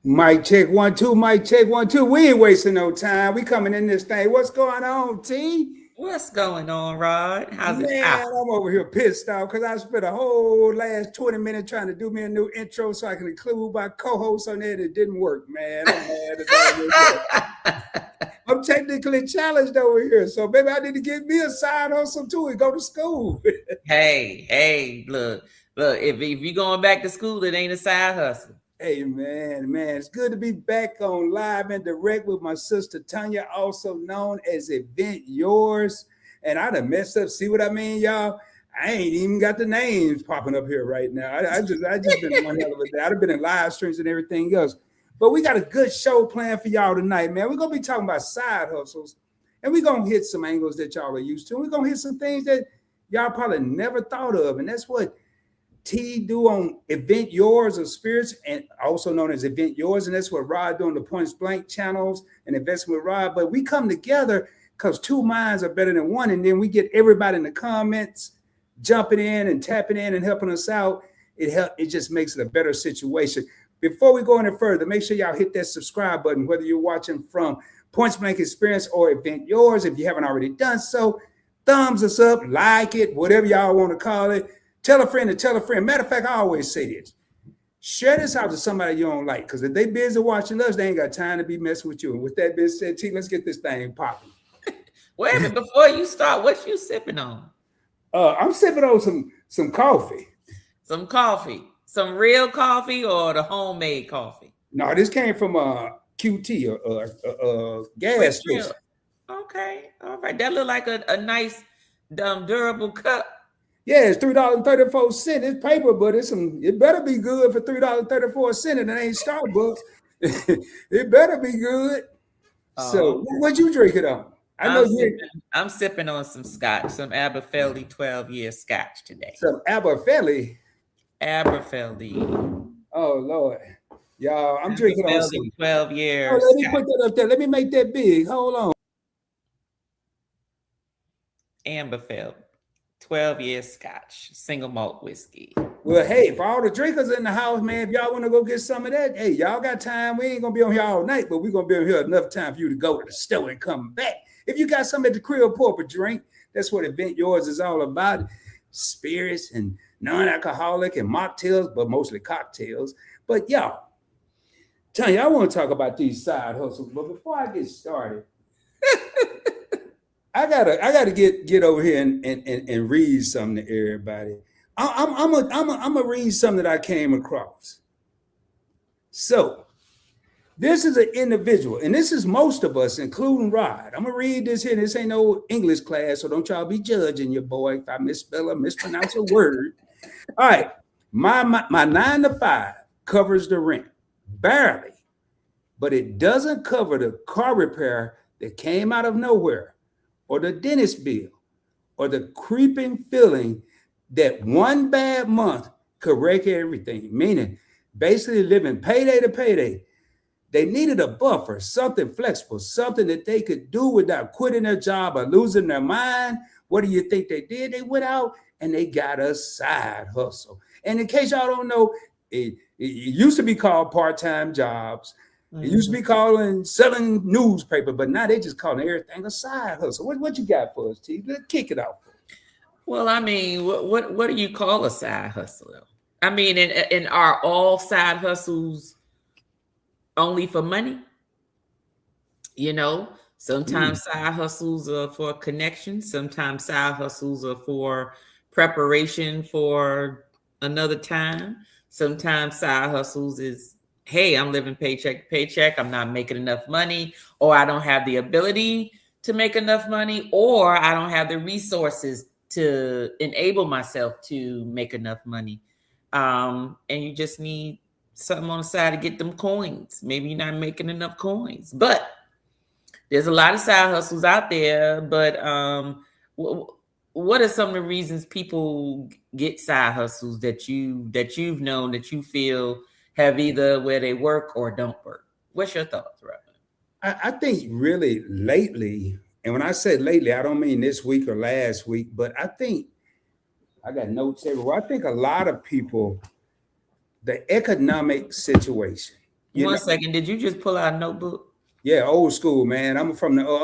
Mic check 1 2. Mic check 1 2. We ain't wasting no time. We coming in this thing. What's going on, T? What's going on, Rod? How's it Man, popping? I'm over here pissed off because I spent a whole last 20 minutes trying to do me a new intro so I can include my co-host on there. And it didn't work, man. I'm mad as always. I'm technically challenged over here, so maybe I need to get me a side hustle too and go to school. hey, look. If you going back to school, it ain't a side hustle. Hey man, it's good to be back on live and direct with my sister Tanya, also known as Event Yours. And I done messed up. See what I mean, y'all? I ain't even got the names popping up here right now. I just been one hell of a day. I've been in live streams and everything else. But we got a good show planned for y'all tonight, man. We're gonna be talking about side hustles, and we're gonna hit some angles that y'all are used to. We're gonna hit some things that y'all probably never thought of, and that's what T do on Event Yours of Spirits, and also known as Event Yours, and that's what Rod do on the Points Blank channels and Investment with Rod. But we come together because two minds are better than one, and then we get everybody in the comments jumping in and tapping in and helping us out. It just makes it a better situation. Before we go any further, make sure y'all hit that subscribe button, whether you're watching from Points Blank Experience or Event Yours. If you haven't already done so, thumbs us up, like it, whatever y'all want to call it. Tell a friend to tell a friend. Matter of fact, I always say this. Share this out to somebody you don't like, because if they busy watching us, they ain't got time to be messing with you. And with that being said, T, let's get this thing popping. Wait a minute, before you start, what you sipping on? I'm sipping on some coffee. Some coffee. Some real coffee or the homemade coffee? No, this came from QT, gas station. Okay, all right. That look like a nice durable cup. Yeah, it's $3.34. It's paper, but it better be good for $3.34. And it ain't Starbucks. It better be good. So what you drinking on? I'm sipping on some scotch, some Aberfeldy 12-year scotch today. Some Aberfeldy. Aberfeldy. Oh Lord. Y'all, I'm drinking on some 12 years. Oh, let me put that up there. Let me make that big. Hold on. Aberfeldy. 12-year scotch, single malt whiskey. Well, hey, for all the drinkers in the house, man, if y'all want to go get some of that, hey, y'all got time. We ain't going to be on here all night, but we're going to be on here enough time for you to go to the store and come back. If you got something at the crib, pour up a drink. That's what Event Yours is all about. Spirits and non-alcoholic and mocktails, but mostly cocktails. But y'all, Tanya, I want to talk about these side hustles. But before I get started, I gotta get over here and read something to everybody. I'm gonna read something that I came across. So this is an individual, and this is most of us, including Rod. I'm gonna read this here. This ain't no English class, so don't y'all be judging your boy if I misspell or mispronounce a word. All right, my 9 to 5 covers the rent barely, but it doesn't cover the car repair that came out of nowhere, or the dentist bill, or the creeping feeling that one bad month could wreck everything, meaning basically living payday to payday. They needed a buffer, something flexible, something that they could do without quitting their job or losing their mind. What do you think they did? They went out and they got a side hustle. And in case y'all don't know, it used to be called part-time jobs. It used to be calling selling newspaper, but now they just calling everything a side hustle. What you got for us, T? Let's kick it off. Well, I mean, what do you call a side hustle? I mean, and are all side hustles only for money? You know, sometimes side hustles are for connection. Sometimes side hustles are for preparation for another time. Sometimes side hustles is, hey, I'm living paycheck to paycheck. I'm not making enough money, or I don't have the ability to make enough money, or I don't have the resources to enable myself to make enough money. And you just need something on the side to get them coins. Maybe you're not making enough coins, but there's a lot of side hustles out there. But what are some of the reasons people get side hustles that you've known, that you feel have either where they work or don't work? What's your thoughts, Robin? I think really lately, and when I say lately, I don't mean this week or last week, but I think I got notes everywhere. I think a lot of people, the economic situation, You know, 1 second. Did you just pull out a notebook? yeah, old school, man. I'm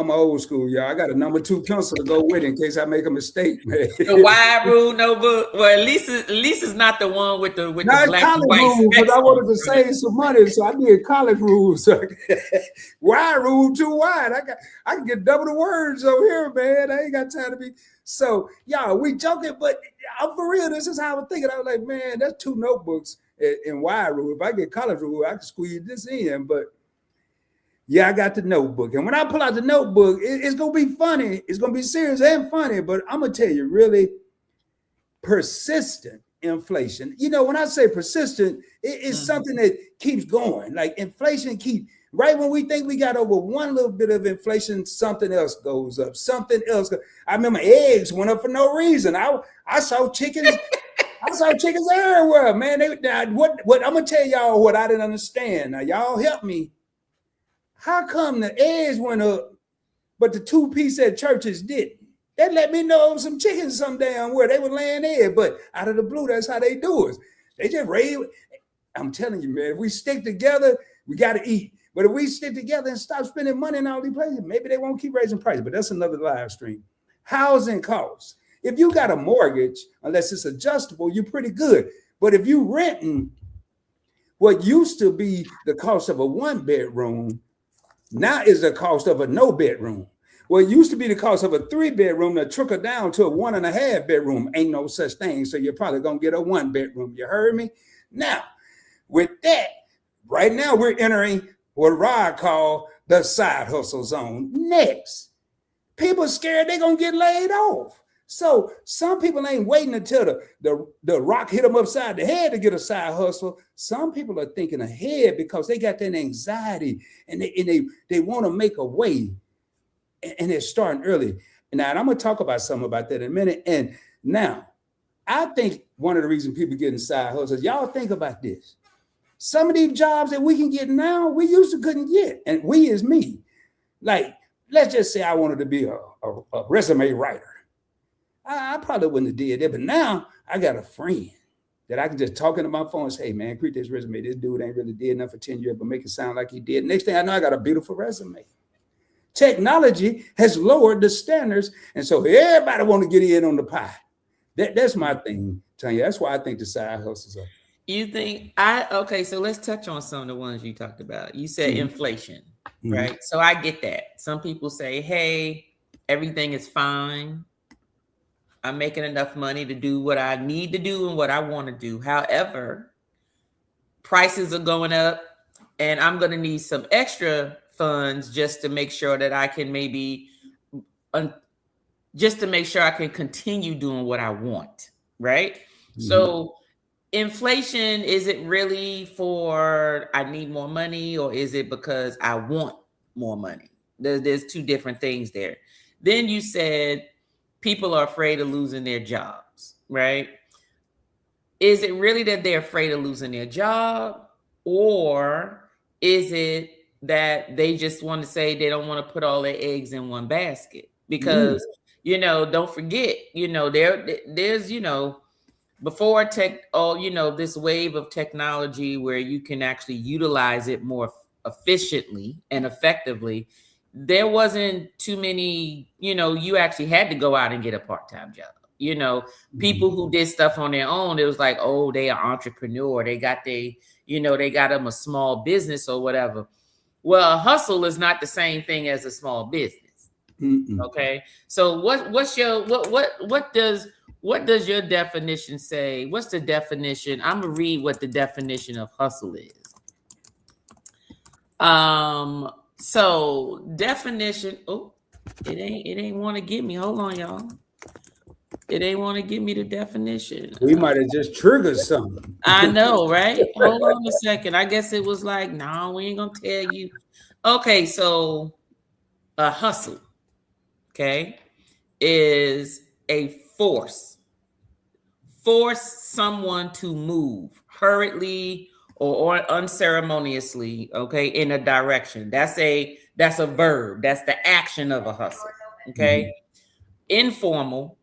old school, y'all. I got a number 2 pencil to go with it in case I make a mistake, man. The wide rule notebook. Well, at least it's not the one with the Not black and college white rules, specs because I on wanted to it. save some money, so I did college rules. Wide rule too wide. I can get double the words over here, man. I ain't got time to be. So, y'all, we joking, but I'm for real. This is how I was thinking. I was like, man, that's 2 notebooks in wide rule. If I get college rule, I can squeeze this in. But yeah, I got the notebook. And when I pull out the notebook, it's going to be funny. It's going to be serious and funny. But I'm going to tell you, really persistent inflation. You know, when I say persistent, it's something that keeps going. Like inflation right when we think we got over one little bit of inflation, something else goes up. Something else. I remember eggs went up for no reason. I saw chickens. I saw chickens everywhere, man. What I'm going to tell y'all what I didn't understand. Now, y'all help me. How come the eggs went up, but the 2-piece at churches didn't? That let me know some chickens some damn where they were laying eggs, but out of the blue, that's how they do it. They just raise. I'm telling you, man, if we stick together, we got to eat. But if we stick together and stop spending money in all these places, maybe they won't keep raising prices, but that's another live stream. Housing costs. If you got a mortgage, unless it's adjustable, you're pretty good. But if you renting what used to be the cost of a 1-bedroom, now is the cost of a no bedroom. Well, it used to be the cost of a 3-bedroom that trickled down to a 1.5 bedroom. Ain't no such thing. So you're probably going to get a 1-bedroom. You heard me? Now, with that, right now we're entering what Rod called the side hustle zone. Next, people scared they're going to get laid off. So some people ain't waiting until the rock hit them upside the head to get a side hustle. Some people are thinking ahead because they got that anxiety and they want to make a way, and they're starting early. Now, and I'm going to talk about something about that in a minute. And now, I think one of the reasons people getting side hustles, y'all think about this. Some of these jobs that we can get now, we used to couldn't get. And we is me. Like, let's just say I wanted to be a resume writer. I probably wouldn't have did that, but now I got a friend that I can just talk into my phone and say, hey, man, create this resume. This dude ain't really did enough for 10 years, but make it sound like he did. Next thing I know, I got a beautiful resume. Technology has lowered the standards, and so everybody want to get in on the pie. That's my thing, Tanya. That's why I think the side hustles are. You think okay, so let's touch on some of the ones you talked about. You said inflation, right? So I get that. Some people say, hey, everything is fine. I'm making enough money to do what I need to do and what I want to do. However, prices are going up and I'm going to need some extra funds just to make sure that I can just to make sure I can continue doing what I want, right? So inflation, is it really for I need more money, or is it because I want more money? There's 2 different things there. Then you said people are afraid of losing their jobs, right? Is it really that they're afraid of losing their job, or is it that they just want to say they don't want to put all their eggs in one basket? Because, don't forget, there's, before this wave of technology where you can actually utilize it more efficiently and effectively, there wasn't too many, you actually had to go out and get a part-time job. People who did stuff on their own, it was like, oh, they are entrepreneur. They got they got them a small business or whatever. Well, a hustle is not the same thing as a small business. Okay. So what does your definition say? What's the definition? I'm gonna read what the definition of hustle is. So definition. Oh, it ain't want to give me. Hold on, y'all. It ain't want to give me the definition. We might have just triggered something. I know, right? Hold on a second. I guess it was like, no, we ain't gonna tell you. Okay, so a hustle, okay, is a force someone to move hurriedly or unceremoniously, okay, in a direction. That's a verb. That's the action of a hustle, okay? Informal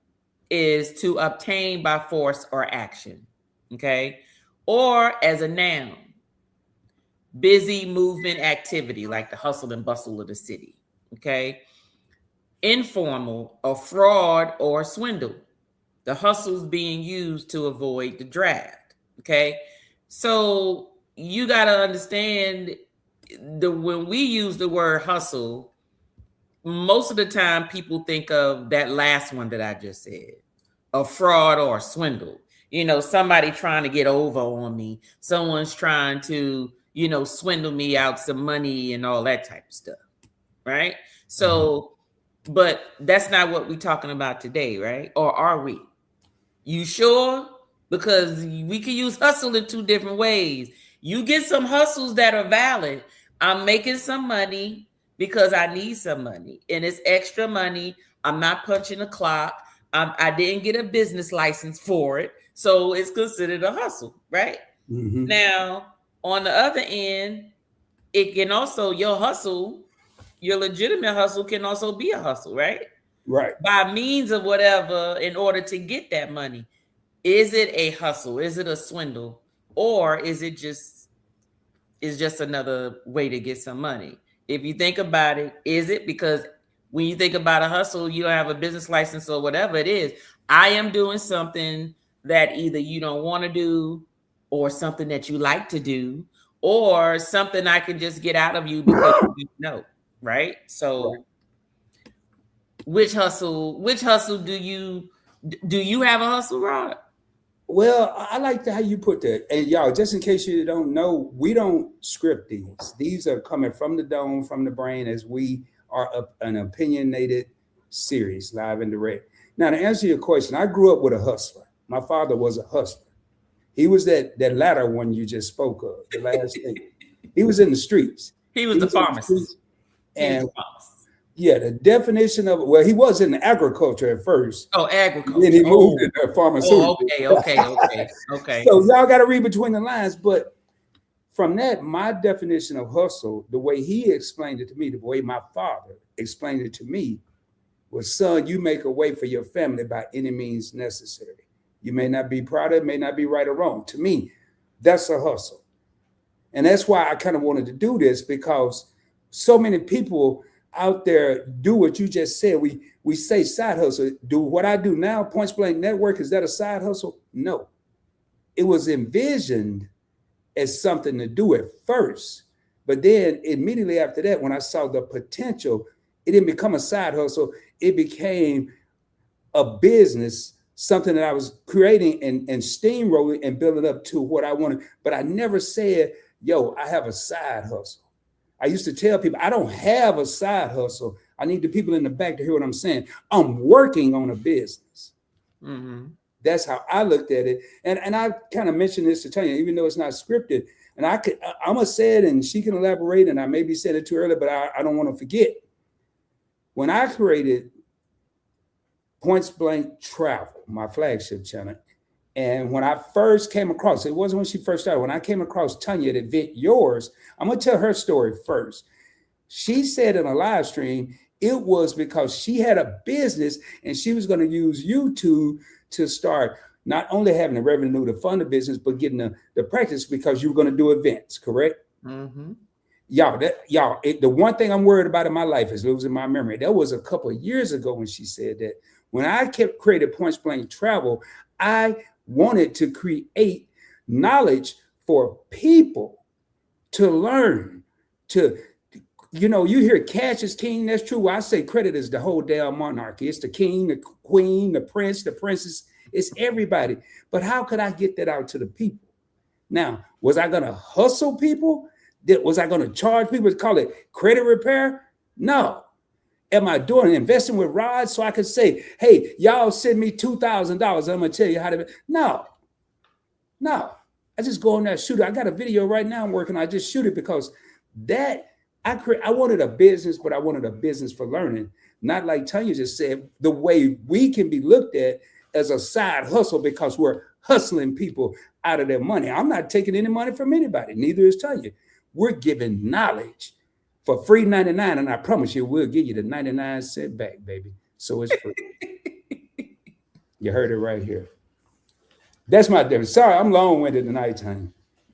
is to obtain by force or action, okay? Or as a noun, busy movement activity like the hustle and bustle of the city. Okay. Informal, a fraud or swindle. The hustle's being used to avoid the draft. Okay. So you got to understand when we use the word hustle, most of the time people think of that last one that I just said, a fraud or a swindle. Somebody trying to get over on me. Someone's trying to, swindle me out some money and all that type of stuff. Right. So, but that's not what we're talking about today, right? Or are we? You sure? Because we can use hustle in two different ways. You get some hustles that are valid. I'm making some money because I need some money, and it's extra money. I'm not punching a clock. I didn't get a business license for it, so it's considered a hustle, right? Mm-hmm. Now, on the other end, it can also, your hustle, your legitimate hustle can also be a hustle, right? Right. By means of whatever, in order to get that money. Is it a hustle? Is it a swindle? Or is it just another way to get some money? If you think about it, is it? Because when you think about a hustle, you don't have a business license or whatever it is. I am doing something that either you don't want to do, or something that you like to do, or something I can just get out of you because you know, right? So Right. which hustle do you have a hustle, Rod? Well, I like how you put that. And y'all, just in case you don't know, we don't script these. These are coming from the dome, from the brain, as we are an opinionated series, live and direct. Now, to answer your question, I grew up with a hustler. My father was a hustler. He was that latter one you just spoke of, the last thing. He was in the streets. He was the pharmacist. And yeah, the definition of it, well, he was in agriculture at first. Oh, agriculture. Then he moved into pharmaceutical. Okay. So y'all got to read between the lines. But from that, my definition of hustle, the way he explained it to me, the way my father explained it to me, was, son, you make a way for your family by any means necessary. You may not be proud of it, may not be right or wrong. To me, that's a hustle. And that's why I kind of wanted to do this, because so many people out there do what you just said. We say side hustle. Do what I do now, Point Blank Network, is that a side hustle? No. It was envisioned as something to do at first. But then immediately after that, when I saw the potential, it didn't become a side hustle. It became a business, something that I was creating and steamrolling and building up to what I wanted. But I never said, yo, I have a side hustle. I used to tell people, I don't have a side hustle. I need the people in the back to hear what I'm saying. I'm working on a business. Mm-hmm. That's how I looked at it. And I kind of mentioned this to Tanya, even though it's not scripted. And I'm going to say it, and she can elaborate, and I maybe said it too early, but I don't want to forget. When I created Point Blank Travel, my flagship channel, and when I first came across, it wasn't when she first started, when I came across Tanya at Event Yours, I'm going to tell her story first. She said in a live stream, it was because she had a business and she was going to use YouTube to start not only having the revenue to fund the business, but getting the practice, because you were going to do events, correct? Mm-hmm. The one thing I'm worried about in my life is losing my memory. That was a couple of years ago when she said that. When I created Point Blank Travel, I wanted to create knowledge for people to learn, to, you hear cash is king. That's true. Well, I say credit is the whole damn monarchy. It's the king, the queen, the prince, the princess. It's everybody. But how could I get that out to the people? Now, was I going to hustle people? Was I going to charge people to call it credit repair? No. Am I doing investing with Rod so I could say, hey, y'all send me $2,000. I'm going to tell you how to. No. I just go on there, shoot it. I got a video right now I'm working. I just shoot it because I wanted a business, but I wanted a business for learning. Not like Tanya just said, the way we can be looked at as a side hustle because we're hustling people out of their money. I'm not taking any money from anybody. Neither is Tanya. We're giving knowledge for free 99, and I promise you, we'll give you the 99-cent back, baby. So it's free. You heard it right here. That's my difference. Sorry, I'm long-winded tonight, Tanya.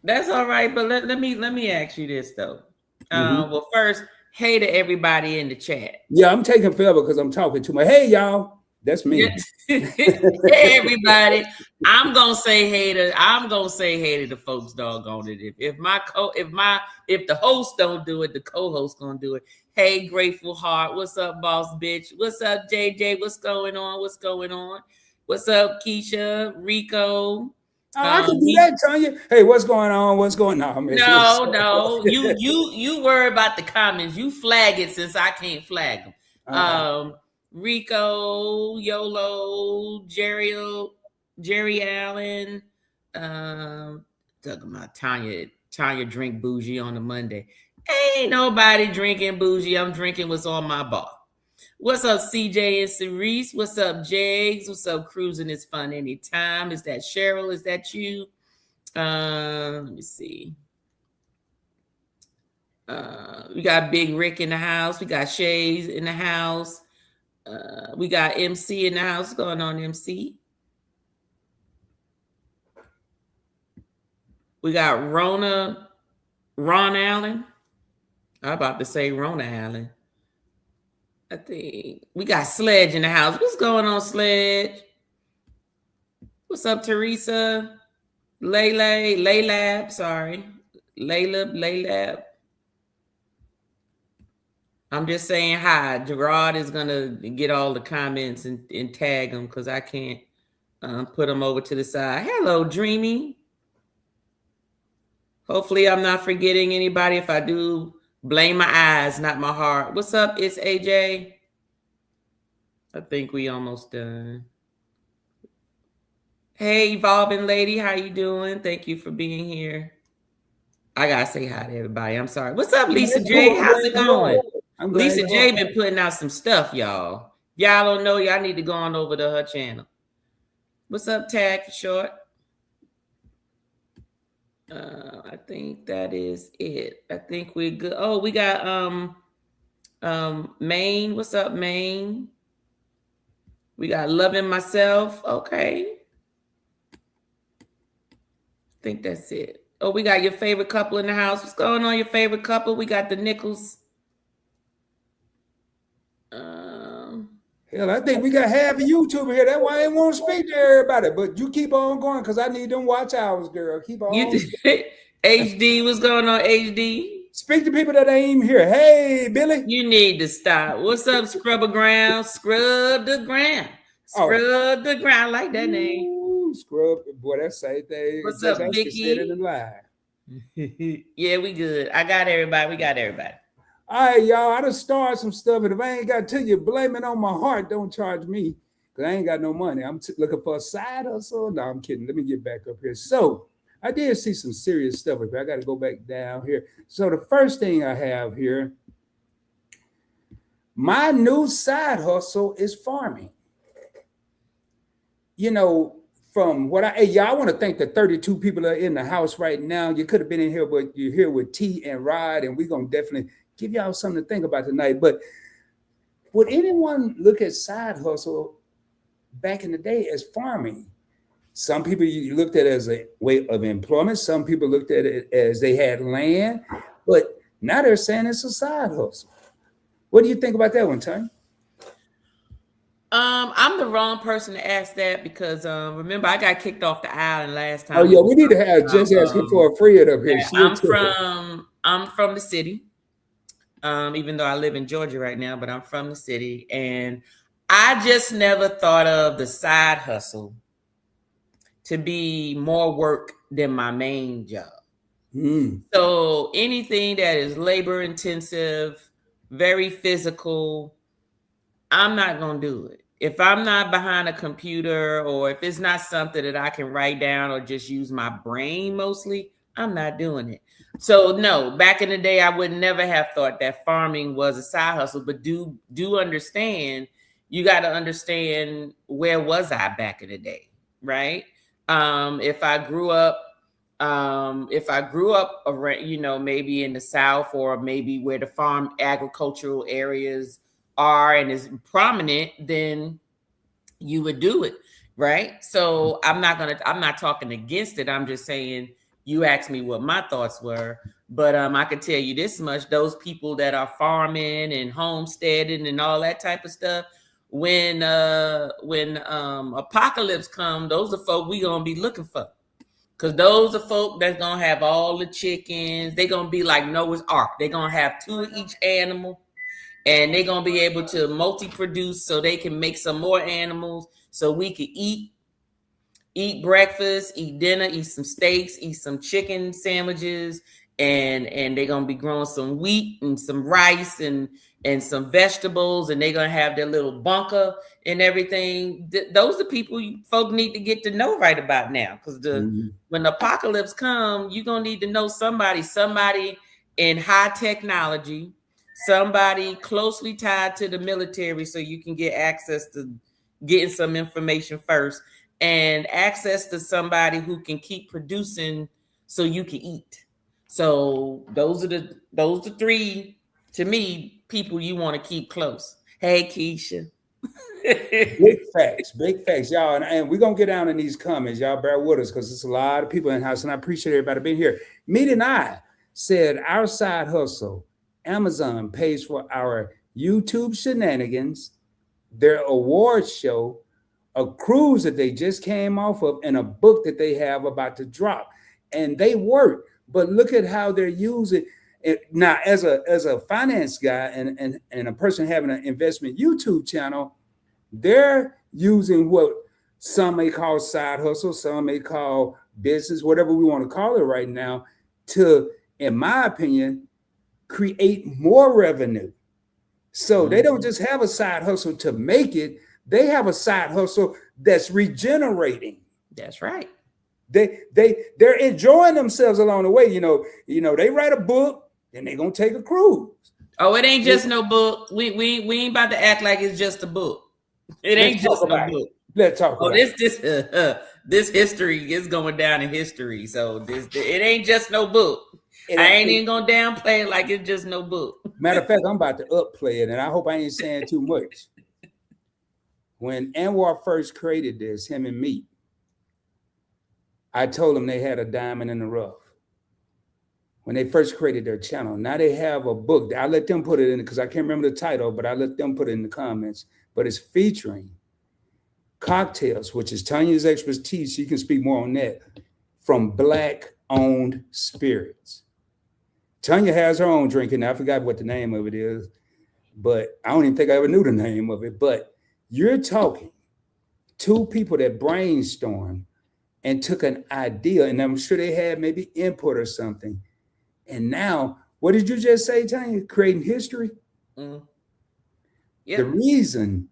That's all right. But let me ask you this though. Mhm. Well, first, hey to everybody in the chat. Yeah, I'm taking forever because I'm talking too much. Hey, y'all, that's me. Yes. Hey everybody. I'm gonna say hey to the folks doggone it. If the host don't do it, the co-host gonna do it. Hey, Grateful Heart. What's up, boss bitch? What's up, JJ? What's going on? What's going on? What's up, Keisha? Rico? Oh, I can do that, Tanya. Hey, what's going on? What's going on? No. You worry about the comments. You flag it since I can't flag them. Rico, YOLO, Jerry Allen, talking about Tanya drink bougie on a Monday. Ain't nobody drinking bougie. I'm drinking what's on my bar. What's up, CJ and Cerise? What's up, Jags? What's up, Cruising is Fun Anytime? Is that Cheryl? Is that you? Let me see. We got Big Rick in the house. We got Shays in the house. We got MC in the house. What's going on, MC? We got Ron Allen. I'm about to say Rona Allen. I think we got Sledge in the house. What's going on, Sledge? What's up, Teresa? Laylab, sorry. Laylab. I'm just saying hi. Gerard is gonna get all the comments and tag them because I can't put them over to the side. Hello, Dreamy. Hopefully, I'm not forgetting anybody. If I do, blame my eyes, not my heart. What's up? It's AJ. I think we almost done. Hey, Evolving Lady, how you doing? Thank you for being here. I gotta say hi to everybody. I'm sorry. What's up, Lisa J? How's it going? Lisa J been putting out some stuff, y'all. Y'all don't know, y'all need to go on over to her channel. What's up, Tag for short? I think that is it. I think we're good. Oh, we got Maine. What's up, Maine? We got Loving Myself. Okay. I think that's it. Oh, we got your favorite couple in the house. What's going on, your favorite couple? We got the Nichols. Hell, I think we got half a YouTuber here. That's why I ain't want to speak to everybody. But you keep on going because I need them watch hours, girl. Keep on. HD, what's going on, HD? Speak to people that ain't even here. Hey, Billy. You need to stop. What's up, Scrubber Ground? Scrub the ground. Scrub the ground. I like that name. Ooh, scrub. Boy, that's the same thing. What's up, Vicky? Yeah, we good. I got everybody. We got everybody. All right, y'all. I done started some stuff, and if I ain't got to you, blame it on my heart. Don't charge me, because I ain't got no money. I'm looking for a side hustle. No, I'm kidding. Let me get back up here. So I did see some serious stuff. I got to go back down here. So the first thing I have here, my new side hustle is farming. You know, from what y'all want to thank the 32 people that are in the house right now. You could have been in here, but you're here with T and Rod, and we're going to definitely give y'all something to think about tonight. But would anyone look at side hustle back in the day as farming? Some people you looked at it as a way of employment. Some people looked at it as they had land. But now they're saying it's a side hustle. What do you think about that one, Tony? I'm the wrong person to ask that because remember I got kicked off the island last time. Oh yeah, we need to have just asking for a friend up here. Yeah, I'm from the city. Even though I live in Georgia right now, but I'm from the city, and I just never thought of the side hustle to be more work than my main job. So anything that is labor intensive, very physical, I'm not going to do it. If I'm not behind a computer or if it's not something that I can write down or just use my brain mostly, I'm not doing it. So no, back in the day, I would never have thought that farming was a side hustle, but do understand, you got to understand where was I back in the day, right? If I grew up around, you know, maybe in the South or maybe where the farm agricultural areas are and is prominent, then you would do it, right? So I'm not talking against it. I'm just saying you asked me what my thoughts were. But I can tell you this much: those people that are farming and homesteading and all that type of stuff, when apocalypse come, those are folk we gonna be looking for. Cause those are folk that's gonna have all the chickens. They're gonna be like Noah's Ark. They're gonna have 2 of each animal, and they're gonna be able to multi-produce so they can make some more animals so we can eat breakfast, eat dinner, eat some steaks, eat some chicken sandwiches, and they're gonna be growing some wheat and some rice and some vegetables, and they're gonna have their little bunker and everything. Those are people folk need to get to know right about now, because when the apocalypse come, you're gonna need to know somebody in high technology, somebody closely tied to the military, so you can get access to getting some information first, and access to somebody who can keep producing so you can eat. So those are the 3, to me, people you want to keep close. Hey, Keisha. Big facts, y'all. And we're going to get down in these comments. Y'all bear with us because there's a lot of people in the house, and I appreciate everybody being here. Meet and I said our side hustle, Amazon pays for our YouTube shenanigans, their award show, a cruise that they just came off of, and a book that they have about to drop. And they work, but look at how they're using it. Now, as a finance guy and a person having an investment YouTube channel, they're using what some may call side hustle, some may call business, whatever we want to call it right now, to, in my opinion, create more revenue. So they don't just have a side hustle to make it. They have a side hustle that's regenerating. That's right. They're enjoying themselves along the way. You know, they write a book, then they're gonna take a cruise. Oh, it ain't just no book. We ain't about to act like it's just a book. It ain't just no book. Let's talk about this history is going down in history. So it ain't just no book. I ain't even gonna downplay it like it's just no book. Matter of fact, I'm about to upplay it, and I hope I ain't saying too much. When Anwar first created this, him and me, I told them they had a diamond in the rough. When they first created their channel, now they have a book. I let them put it in because I can't remember the title, but I let them put it in the comments. But it's featuring cocktails, which is Tanya's expertise. She can speak more on that, from Black-owned spirits. Tanya has her own drinking. I forgot what the name of it is, but I don't even think I ever knew the name of it. But you're talking 2 people that brainstormed and took an idea, and I'm sure they had maybe input or something. And now, what did you just say, Tanya? Creating history? Yep. The reason,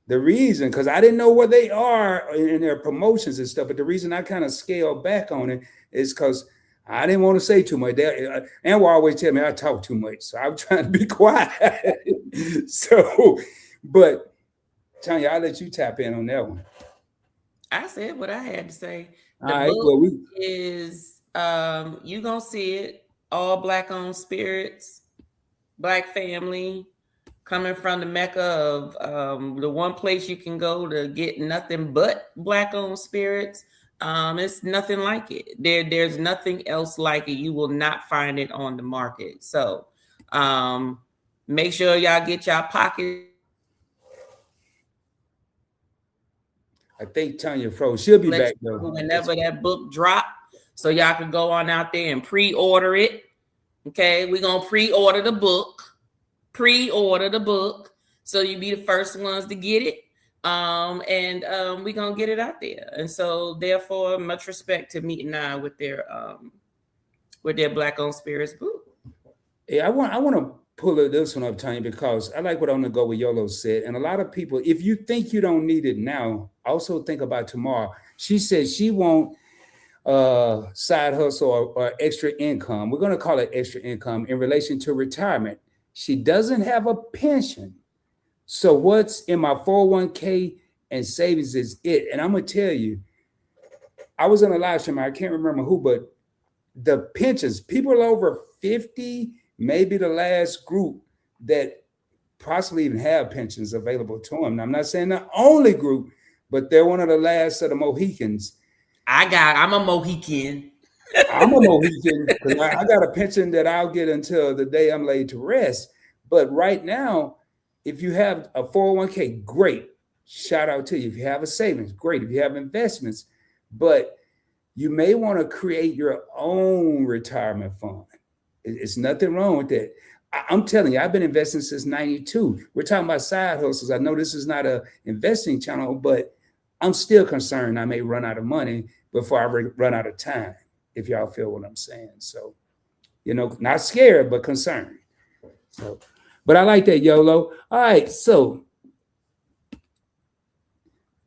because I didn't know where they are in their promotions and stuff, but the reason I kind of scaled back on it is because I didn't want to say too much. And will always tell me I talk too much, so I'm trying to be quiet. But Tanya, I'll let you tap in on that one. I said what I had to say. The All right, book is you gonna see it. All Black-owned spirits, Black family, coming from the Mecca of the one place you can go to get nothing but Black-owned spirits. It's nothing like it. There's nothing else like it. You will not find it on the market. So make sure y'all get y'all pocket. I think Tanya froze. She'll be back though. Whenever that book drop, so y'all can go on out there and pre-order it. Okay, we're gonna pre-order the book. So you be the first ones to get it. And we're gonna get it out there. And so therefore, much respect to Meet and I with their Black-owned spirits book. Yeah, I want to pull this one up, Tanya, because I like what I'm gonna go with Yolo said. And a lot of people, if you think you don't need it now, also think about tomorrow. She said she won't side hustle or extra income. We're gonna call it extra income in relation to retirement. She doesn't have a pension. So what's in my 401k and savings is it. And I'm gonna tell you, I was on a live stream, I can't remember who, but the pensions, people over 50, maybe the last group that possibly even have pensions available to them. Now, I'm not saying the only group, but they're one of the last of the Mohicans. I'm a Mohican. I'm a Mohican because I got a pension that I'll get until the day I'm laid to rest. But right now, if you have a 401k, great. Shout out to you. If you have a savings, great. If you have investments, but you may want to create your own retirement fund. It's nothing wrong with that. I'm telling you, I've been investing since 92. We're talking about side hustles. I know this is not a investing channel, but I'm still concerned I may run out of money before I run out of time, if y'all feel what I'm saying. So, not scared, but concerned. So, but I like that, YOLO. All right, so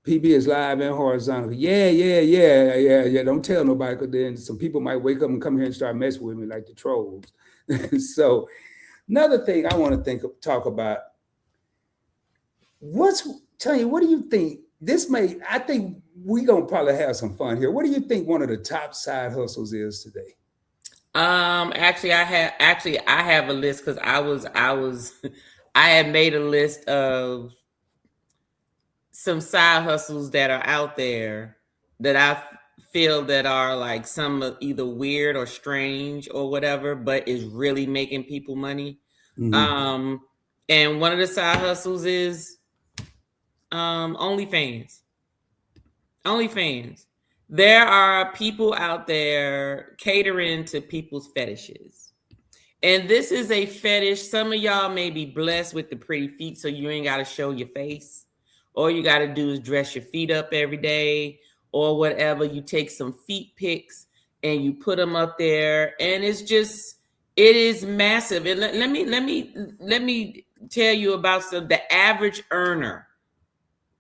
PB is live and horizontal. Yeah. Don't tell nobody, because then some people might wake up and come here and start messing with me like the trolls. So another thing I want to talk about. Tanya, what do you think? I think we're gonna probably have some fun here. What do you think one of the top side hustles is today? Actually, I have a list, because I had made a list of some side hustles that are out there that I feel that are like some either weird or strange or whatever, but is really making people money. Mm-hmm. And one of the side hustles is OnlyFans. OnlyFans. There are people out there catering to people's fetishes. And this is a fetish. Some of y'all may be blessed with the pretty feet, so you ain't got to show your face. All you got to do is dress your feet up every day or whatever. You take some feet pics and you put them up there. And it is massive. And let me tell you about the average earner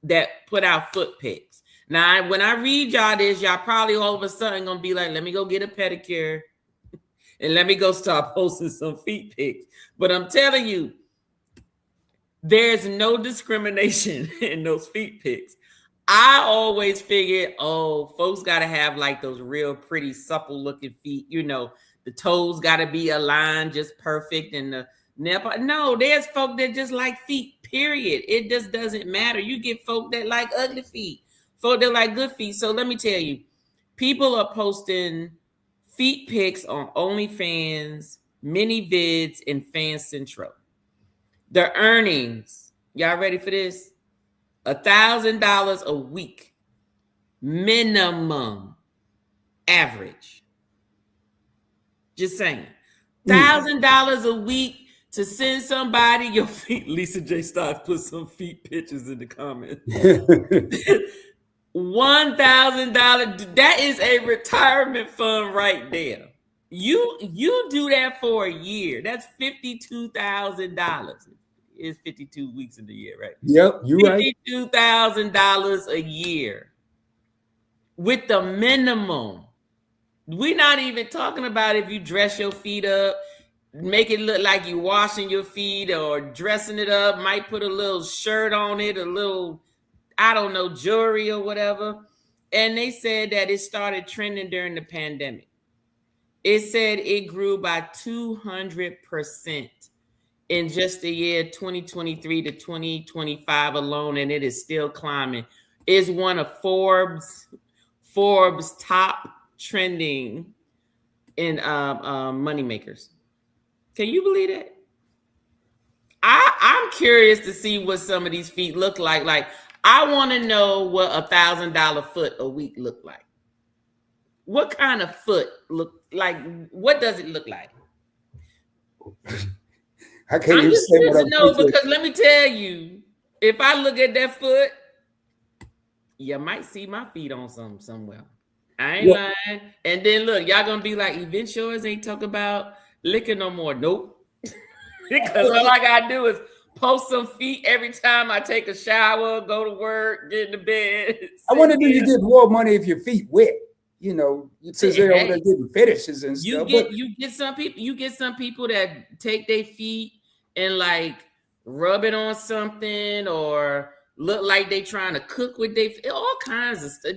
that put out foot pics. Now, when I read y'all this, y'all probably all of a sudden gonna be like, let me go get a pedicure and let me go start posting some feet pics. But I'm telling you, there's no discrimination in those feet pics. I always figured, folks gotta have like those real pretty supple looking feet. The toes gotta be aligned just perfect, and the nipple. No, there's folk that just like feet, period. It just doesn't matter. You get folk that like ugly feet. Folk that like good feet. So let me tell you, people are posting feet pics on OnlyFans, mini vids, and Fan Central. The earnings, y'all ready for this? $1,000 a week, minimum, average. Just saying, $1,000 a week to send somebody your feet. Lisa J. Stotts put some feet pictures in the comments. $1,000. That is a retirement fund right there. You do that for a year. That's $52,000. It's 52 weeks in the year, right? Yep, you're right. $52,000 a year with the minimum. We're not even talking about if you dress your feet up, make it look like you're washing your feet or dressing it up, might put a little shirt on it, a little, I don't know, jewelry or whatever. And they said that it started trending during the pandemic. It said it grew by 200% in just the year 2023 to 2025 alone, and it is still climbing. It's one of Forbes top trending in moneymakers. Can you believe that? I'm curious to see what some of these feet look like. Like, I want to know what $1,000 foot a week look like. What kind of foot look like? What does it look like? I can't I'm just curious to know, because let me tell you, if I look at that foot, you might see my feet on somewhere. I ain't lying. And then look, y'all gonna be like, Event Yours ain't talk about licking no more. Nope. Because all I gotta do is post some feet every time I take a shower, go to work, get into bed. I wonder, do you get more money if your feet wet? Since they're over there getting fetishes and stuff. You get some people that take their feet and like rub it on something, or look like they trying to cook with all kinds of stuff.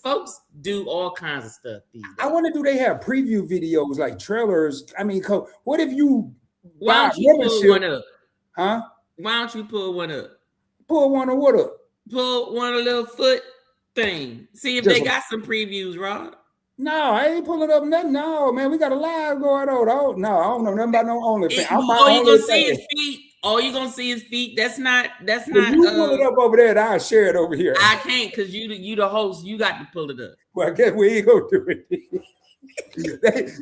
Folks do all kinds of stuff these days. I wonder, do they have preview videos like trailers? I mean, what if you why don't you pull one up? Huh? Why don't you pull one up? Pull one of what up? Pull one of little foot thing. See if they got some previews, Rod. No, I ain't pulling up nothing. No, man, we got a live going on. Oh, no, I don't know nothing about no OnlyFans. I'm my All you gonna see OnlyFans. is feet. All you gonna see is feet. That's not. If you pull it up over there, and I'll share it over here. I can't because you the host. You got to pull it up. Well, I guess we ain't gonna do it.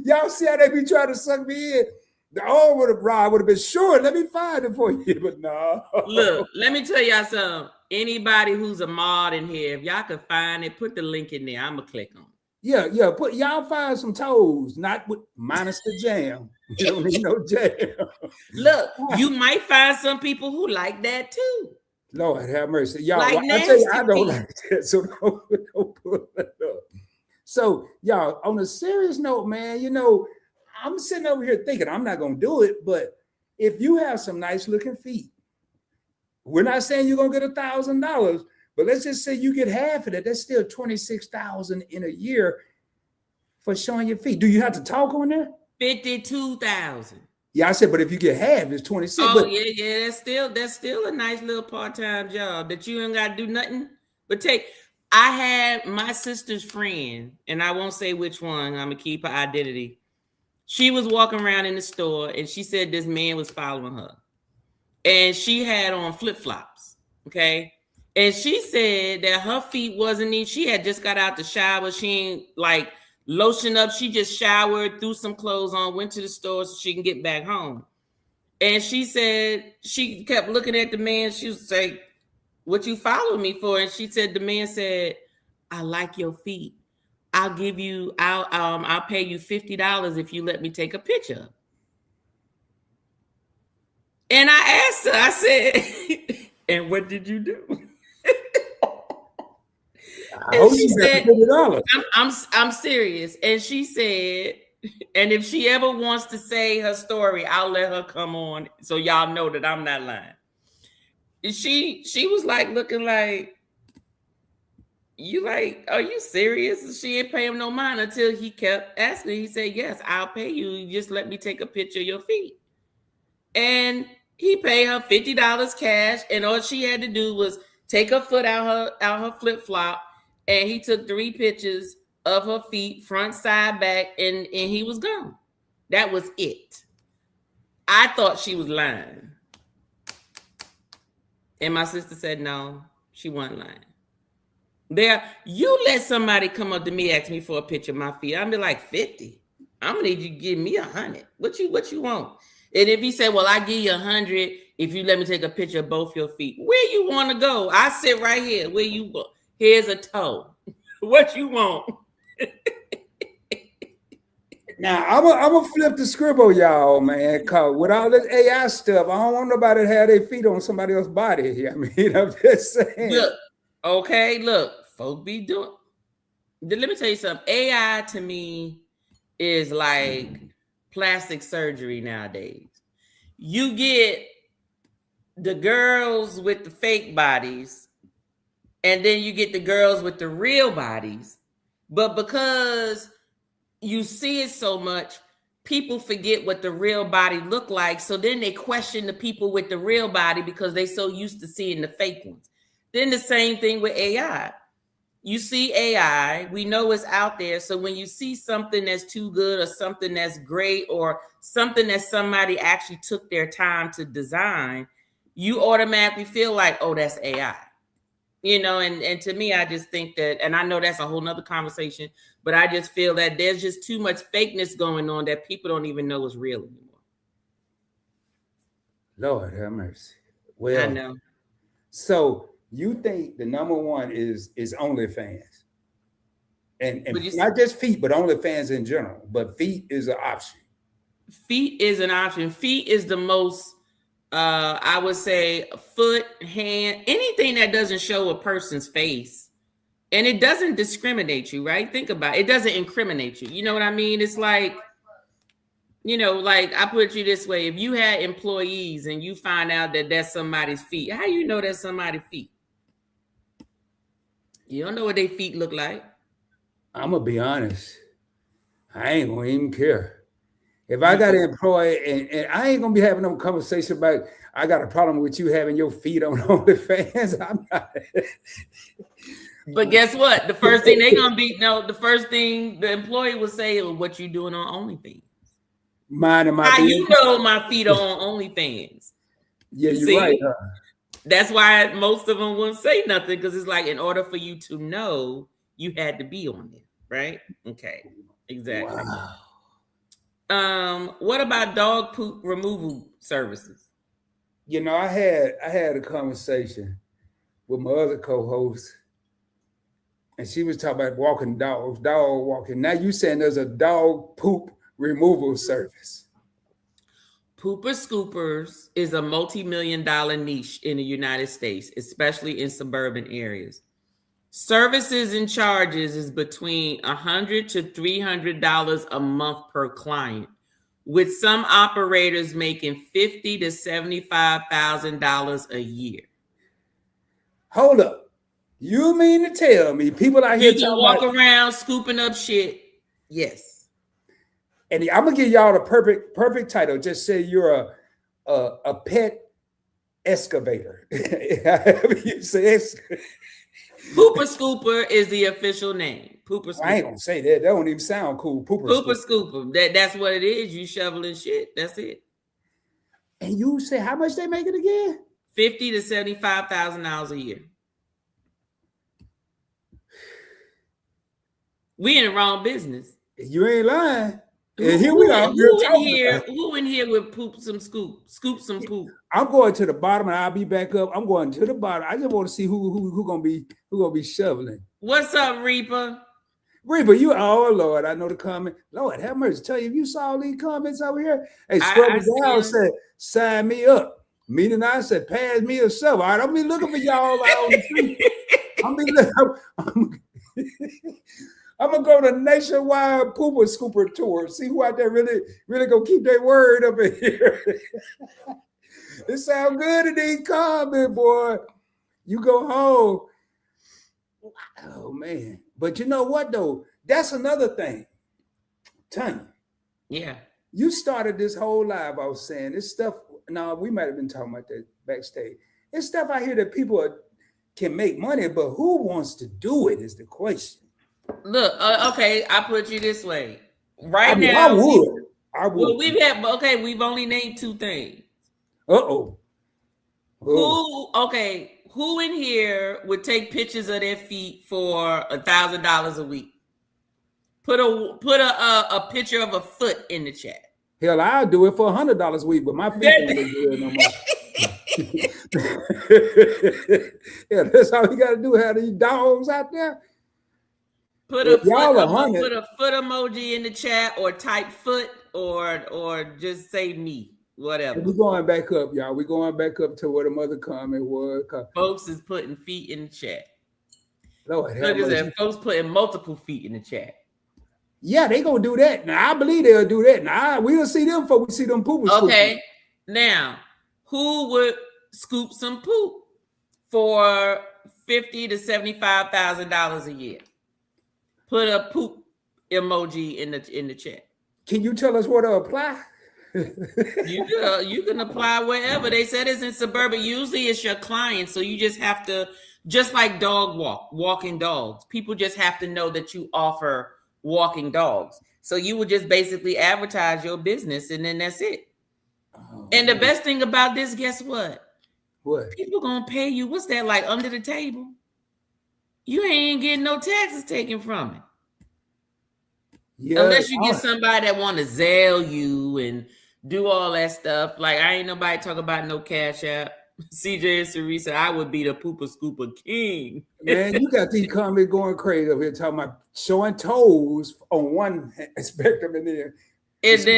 Y'all see how they be trying to suck me in? The old would have been sure. Let me find it for you, but no. Look, let me tell y'all something. Anybody who's a mod in here, if y'all can find it, put the link in there. I'm gonna click on it. Yeah. Put y'all find some toes, not with minus the jam. You don't need no jam. Look, you might find some people who like that too. Lord have mercy, y'all. Like I tell you, I nasty don't like that. So don't pull that up. So y'all, on a serious note, man, you know, I'm sitting over here thinking I'm not gonna do it, but if you have some nice looking feet, we're not saying you're gonna get $1,000, but let's just say you get half of it. That's still $26,000 in a year for showing your feet. Do you have to talk on there? 52,000. Yeah, I said, but if you get half, it's 26. Oh but, yeah. That's still a nice little part-time job that you ain't got to do nothing but take. I had my sister's friend, and I won't say which one. I'm gonna keep her identity. She was walking around in the store, and she said this man was following her, and she had on flip-flops. Okay. And she said that her feet wasn't even, she had just got out the shower. She ain't like lotion up. She just showered, threw some clothes on, went to the store so she can get back home. And she said, she kept looking at the man. She was like, what you followed me for? And she said, the man said, I like your feet. I'll pay you $50 if you let me take a picture. And I asked her, I said, and what did you do? And she said, I'm serious. And she said, and if she ever wants to say her story, I'll let her come on so y'all know that I'm not lying. And she was like looking like, you like, are you serious? And she didn't pay him no mind until he kept asking. He said, yes, I'll pay you. You just let me take a picture of your feet. And he paid her $50 cash. And all she had to do was take her foot out her flip-flop. And he took 3 pictures of her feet, front, side, back, and he was gone. That was it. I thought she was lying. And my sister said, no, she wasn't lying. You let somebody come up to me, ask me for a picture of my feet. I'll be like, 50. I'm gonna need you to give me 100. What you want? And if he said, well, I give you 100 if you let me take a picture of both your feet. Where you want to go? I sit right here. Where you go? Here's a toe. What you want? Now I'm gonna flip the scribble, y'all, man. Cause with all this AI stuff, I don't want nobody to have their feet on somebody else's body. I mean, I'm just saying. Look, folk be doing. Let me tell you something. AI to me is like plastic surgery nowadays. You get the girls with the fake bodies, and then you get the girls with the real bodies. But because you see it so much, people forget what the real body look like. So then they question the people with the real body because they so used to seeing the fake ones. Then the same thing with AI. You see AI, we know it's out there. So when you see something that's too good or something that's great or something that somebody actually took their time to design, you automatically feel like, oh, that's AI. You know, and to me, I just think that, and I know that's a whole nother conversation, but I just feel that there's just too much fakeness going on that people don't even know is real anymore. Lord have mercy. Well, I know. So you think the number one is OnlyFans, and not just feet, but OnlyFans in general. But feet is an option. Feet is an option. Feet is the most. I would say foot, hand, anything that doesn't show a person's face, and it doesn't discriminate you, right? Think about it. It doesn't incriminate you. You know what I mean? It's like, you know, like I put you this way: if you had employees and you find out that that's somebody's feet, how you know that's somebody's feet? You don't know what their feet look like. I'm gonna be honest. I ain't gonna even care. If I got an employee and I ain't gonna be having no conversation about I got a problem with you having your feet on OnlyFans. I'm not. But guess what? The first thing the first thing the employee will say, what you doing on OnlyFans? Minding my How business. you know my feet are on OnlyFans? Yeah, you're right. Huh? That's why most of them won't say nothing, because it's like, in order for you to know, you had to be on it, right? Okay, exactly. Wow. What about dog poop removal services? You know, I had a conversation with my other co-host, and she was talking about walking dogs, dog walking. Now you saying there's a dog poop removal service. Pooper Scoopers is a multi-million-dollar niche in the United States, especially in suburban areas. Services and charges is between $100 to $300 a month per client, with some operators making $50,000 to $75,000 a year. Hold up. You mean to tell me people out here you can walk around scooping up shit? Yes. And I'm gonna give y'all the perfect title. Just say you're a pet excavator. You say Pooper Scooper is the official name. Pooper Scooper. I ain't gonna say that. That don't even sound cool. Pooper Scooper. That's what it is. You shoveling shit. That's it. And you say how much they make it again? $50,000 to $75,000 a year. We in the wrong business. You ain't lying. And here we are. Who in here would scoop some poop? I'm going to the bottom, and I'll be back up. I'm going to the bottom. I just want to see who gonna be shoveling. What's up, Reaper? Reaper, you Lord, I know the comment. Lord, have mercy. Tell you if you saw all these comments over here. Hey, Scrubber Down said, sign me up. Meaning I said, pass me a shovel. I don't be looking for y'all out on the street. I'm gonna go to nationwide pooper scooper tour. See who out there really gonna keep their word up in here. It sound good in these comments, boy. You go home. Oh man. But you know what though? That's another thing. Tanya. Yeah. You started this whole live. I was saying this stuff. No, we might have been talking about that backstage. It's stuff out here that people can make money, but who wants to do it is the question. Look, okay, I put you this way. Right now, I would. Well, we've only named two things. Who in here would take pictures of their feet for $1,000 a week? Put a picture of a foot in the chat. Hell, I'll do it for $100 a week, but my feet don't do it no more. Yeah, that's all you got to do. Have these dogs out there. Put a foot emoji in the chat, or type foot, or just say me, whatever. We're going back up, y'all. We're going back up to what the mother comment was. Folks is putting feet in the chat. Lord, folks putting multiple feet in the chat. Yeah, they gonna do that. Now I believe they'll do that. Now we'll see them before we see them poop. Okay, now who would scoop some poop for $50,000 to $75,000 a year? Put a poop emoji in the chat. Can you tell us where to apply? You can apply wherever. They said it's in suburban. Usually it's your client, so you just have to, just like walking dogs. People just have to know that you offer walking dogs. So you would just basically advertise your business, and then that's it. Oh, and the best thing about this, guess what? What? People gonna pay you. What's that, like under the table? You ain't getting no taxes taken from it. Yeah, unless you get somebody that want to Zelle you and do all that stuff. Like, I ain't nobody talk about no Cash App. CJ and Ceresa, I would be the pooper scooper king. Man, you got these comments going crazy over here talking about showing toes on one spectrum and then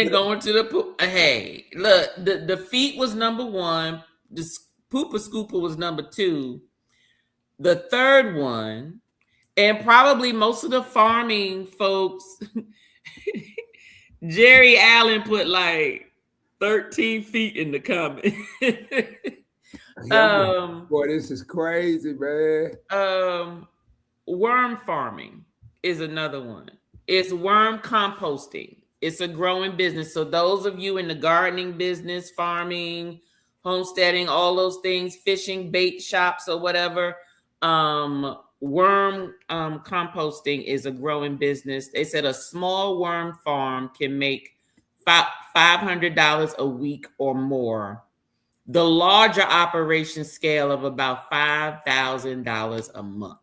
going to the poop. Hey, look, the feet was number one. The pooper scooper was number two. The third one, and probably most of the farming folks, Jerry Allen put like 13 feet in the comment. Boy, this is crazy, man. Worm farming is another one. It's worm composting. It's a growing business. So those of you in the gardening business, farming, homesteading, all those things, fishing, bait shops or whatever, worm composting is a growing business. They said a small worm farm can make $500 a week or more. The larger operation scale of about $5,000 a month.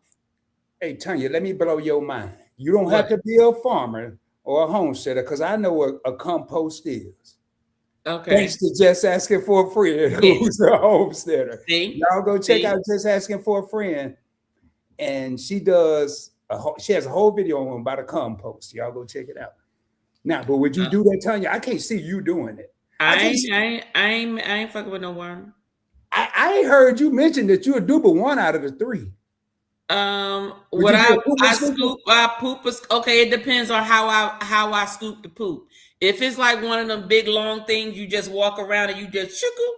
Hey, Tanya, let me blow your mind. You don't have to be a farmer or a homesteader, because I know what a compost is. Okay. Thanks to Just Asking for a Friend, who's a homesteader. See? Y'all go check out Just Asking for a Friend. And she has a whole video on about a compost. Y'all go check it out. Now, but would you do that, Tanya? I can't see you doing it. I ain't fucking with no worm. I ain't heard you mention that you'll do but one out of the three. What I scoop, I poop. Okay, it depends on how I scoop the poop. If it's like one of them big long things, you just walk around and you just chuckle,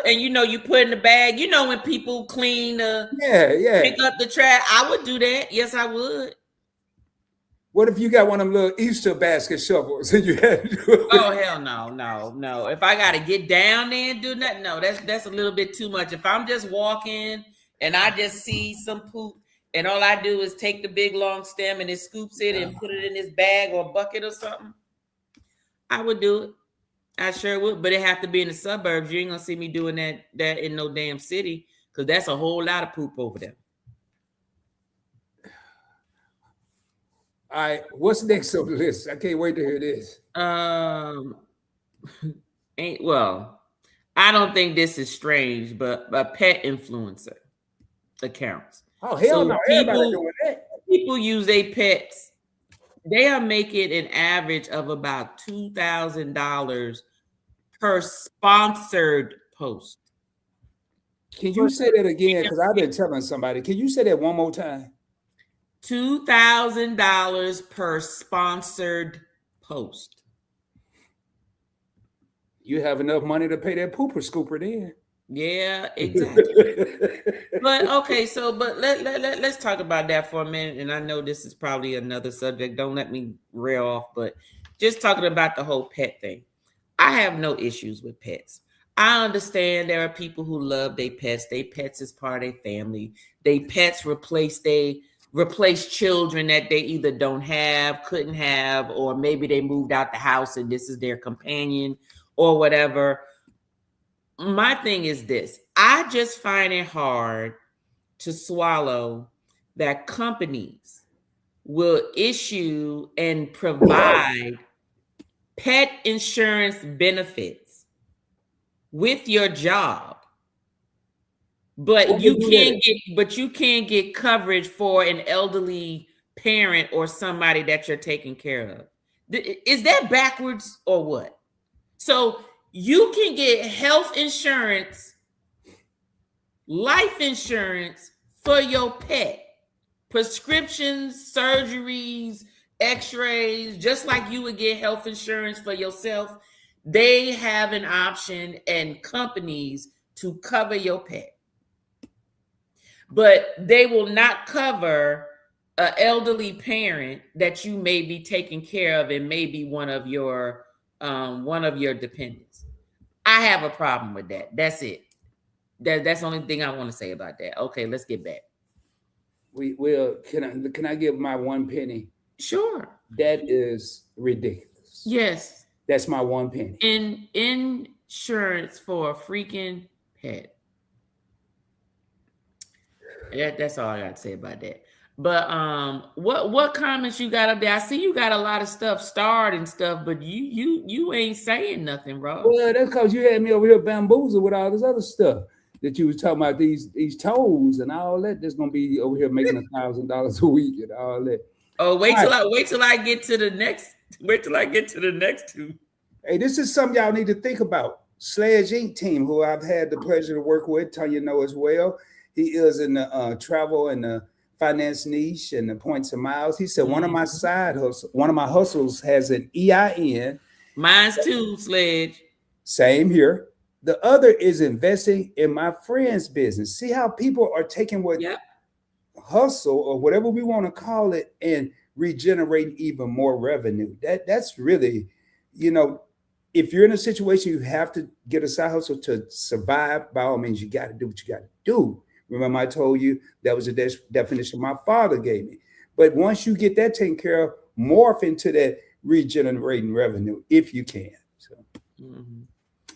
and you put in the bag. You know when people clean pick up the trash, I would do that. Yes, I would. What if you got one of them little Easter basket shovels and you had to do it? Oh hell no. If I gotta get down there and do that, no, that's a little bit too much. If I'm just walking and I just see some poop and all I do is take the big long stem and it scoops it and put it in this bag or bucket or something, I would do it. I sure would, but it have to be in the suburbs. You ain't gonna see me doing that in no damn city, because that's a whole lot of poop over there. All right, what's next on the list? I can't wait to hear this. I don't think this is strange, but a pet influencer accounts. Oh hell no! Everybody doing that. People use their pets. They are making an average of about $2,000 per sponsored post. Can you say that again? Because I've been telling somebody. Can you say that one more time? $2,000 per sponsored post. You have enough money to pay that pooper scooper then. Yeah, exactly. But okay, let's talk about that for a minute. And I know this is probably another subject. Don't let me rail off, but just talking about the whole pet thing. I have no issues with pets. I understand there are people who love their pets. Their pets is part of their family. Their pets replace children that they either don't have, couldn't have, or maybe they moved out the house and this is their companion or whatever. My thing is this. I just find it hard to swallow that companies will issue and provide pet insurance benefits with your job, but you can't get coverage for an elderly parent or somebody that you're taking care of. Is that backwards or what? So you can get health insurance, life insurance for your pet, prescriptions, surgeries, x-rays, just like you would get health insurance for yourself. They have an option and companies to cover your pet, but they will not cover an elderly parent that you may be taking care of and maybe one of your dependents. I have a problem with that. That's it. That's the only thing I want to say about that. Okay, let's get back. Can I give my 1 penny? Sure. That is ridiculous. Yes. That's my 1 penny. Insurance for a freaking pet. That's all I got to say about that. But what comments you got up there? I see you got a lot of stuff starred and stuff, but you ain't saying nothing, bro. Well, that's because you had me over here bamboozled with all this other stuff that you was talking about, these toes and all that. That's gonna be over here making $1,000 a week and all that. Oh, wait till I get to the next. Wait till I get to the next two. Hey, this is something y'all need to think about. Sledge Inc. team, who I've had the pleasure to work with, Tanya know as well. He is in the travel and the finance niche and the points and miles. He said one of my hustles has an EIN. Mine's too, Sledge. Same here. The other is investing in my friend's business. See how people are taking what hustle or whatever we want to call it and regenerating even more revenue. That's really, if you're in a situation you have to get a side hustle to survive, by all means, you got to do what you got to do. Remember, I told you that was the definition my father gave me. But once you get that taken care of, morph into that regenerating revenue if you can. So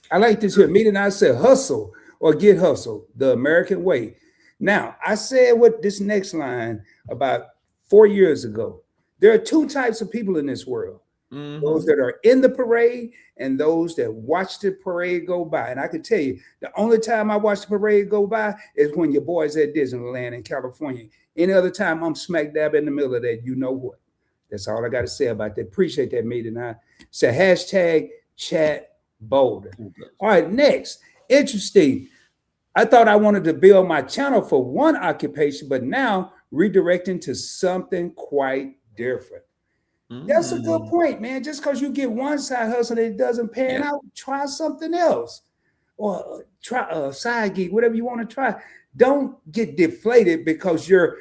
I like this here. Meeting I said hustle or get hustle, the American way. Now, I said what this next line about 4 years ago. There are two types of people in this world. Those that are in the parade and those that watch the parade go by. And I can tell you, the only time I watch the parade go by is when your boy's at Disneyland in California. Any other time, I'm smack dab in the middle of that. You know what? That's all I got to say about that. Appreciate that, meeting. I say hashtag chat Boulder. All right, next. Interesting. I thought I wanted to build my channel for one occupation, but now redirecting to something quite different. That's a good point, man. Just because you get one side hustle and it doesn't pan out, try something else. Or try a side gig, whatever you want to try. Don't get deflated because your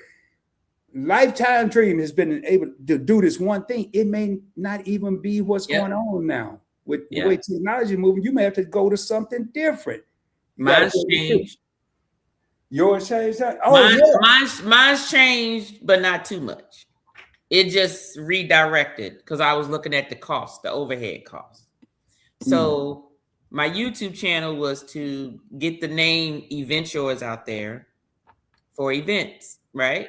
lifetime dream has been able to do this one thing. It may not even be what's going on now. With the way technology is moving, you may have to go to something different. Mine's changed. Yours changed? Oh, mine's changed, but not too much. It just redirected because I was looking at the cost, the overhead cost. So my YouTube channel was to get the name Event Yours out there for events, right?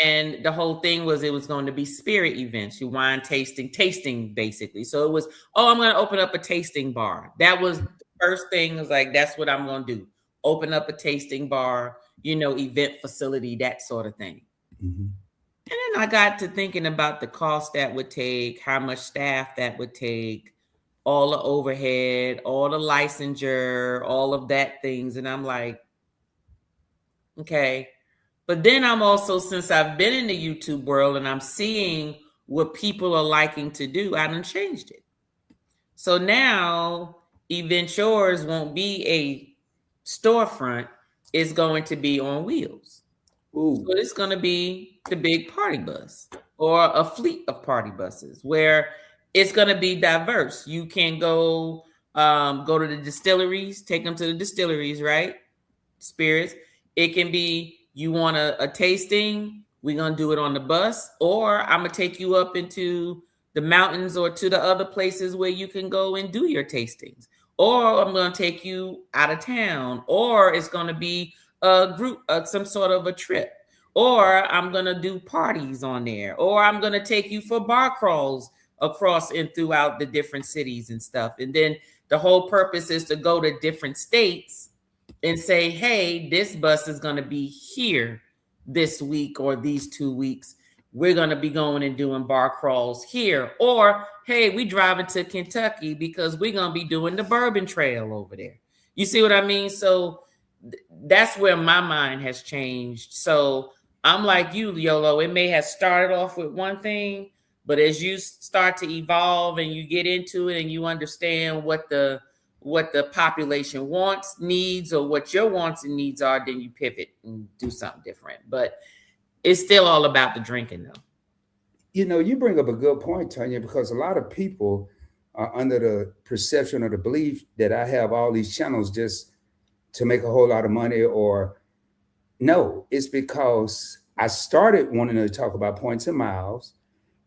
And the whole thing was it was going to be spirit events, you wine tasting basically. So it was, I'm going to open up a tasting bar. That was the first thing. Was like, that's what I'm going to do. Open up a tasting bar, event facility, that sort of thing. And then I got to thinking about the cost that would take, how much staff that would take, all the overhead, all the licensure, all of that things. And I'm like, okay. But then I'm also, since I've been in the YouTube world and I'm seeing what people are liking to do, I done changed it. So now Event Yours won't be a storefront. It's going to be on wheels. So it's going to be the big party bus or a fleet of party buses where it's going to be diverse. You can go to the distilleries, take them to the distilleries, right? Spirits. It can be, you want a tasting, we're going to do it on the bus, or I'm going to take you up into the mountains or to the other places where you can go and do your tastings. Or I'm going to take you out of town, or it's going to be a group, some sort of a trip, or I'm going to do parties on there, or I'm going to take you for bar crawls across and throughout the different cities and stuff. And then the whole purpose is to go to different states and say, hey, this bus is going to be here this week or these 2 weeks. We're going to be going and doing bar crawls here. Or, hey, we driving to Kentucky because we're going to be doing the Bourbon Trail over there. You see what I mean? So that's where my mind has changed. So I'm like you, Yolo. It may have started off with one thing, but as you start to evolve and you get into it and you understand what the population wants, needs, or what your wants and needs are, then you pivot and do something different. But it's still all about the drinking, though. You bring up a good point, Tanya, because a lot of people are under the perception or the belief that I have all these channels just to make a whole lot of money, or no, it's because I started wanting to talk about points and miles.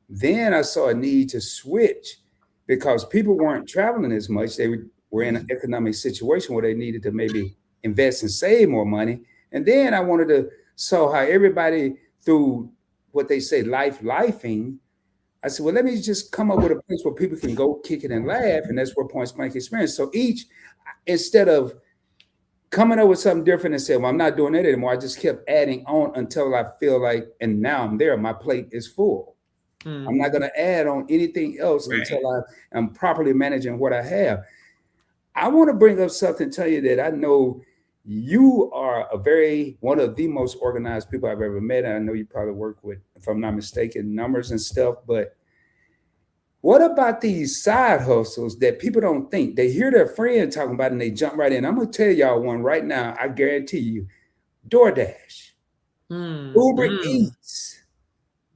Then I saw a need to switch because people weren't traveling as much. They were in an economic situation where they needed to maybe invest and save more money. And then I wanted to show how everybody, through what they say, lifing, I said, well, let me just come up with a place where people can go kick it and laugh. And that's where Points Blank Experience. So each, instead of coming up with something different and saying, well, I'm not doing that anymore, I just kept adding on until I feel like, and now I'm there, my plate is full. I'm not going to add on anything else until I am properly managing what I have. I want to bring up something, tell you that I know you are one of the most organized people I've ever met. And I know you probably work with, if I'm not mistaken, numbers and stuff. But what about these side hustles that people don't think? They hear their friend talking about it and they jump right in. I'm going to tell y'all one right now. I guarantee you. DoorDash, Uber Eats,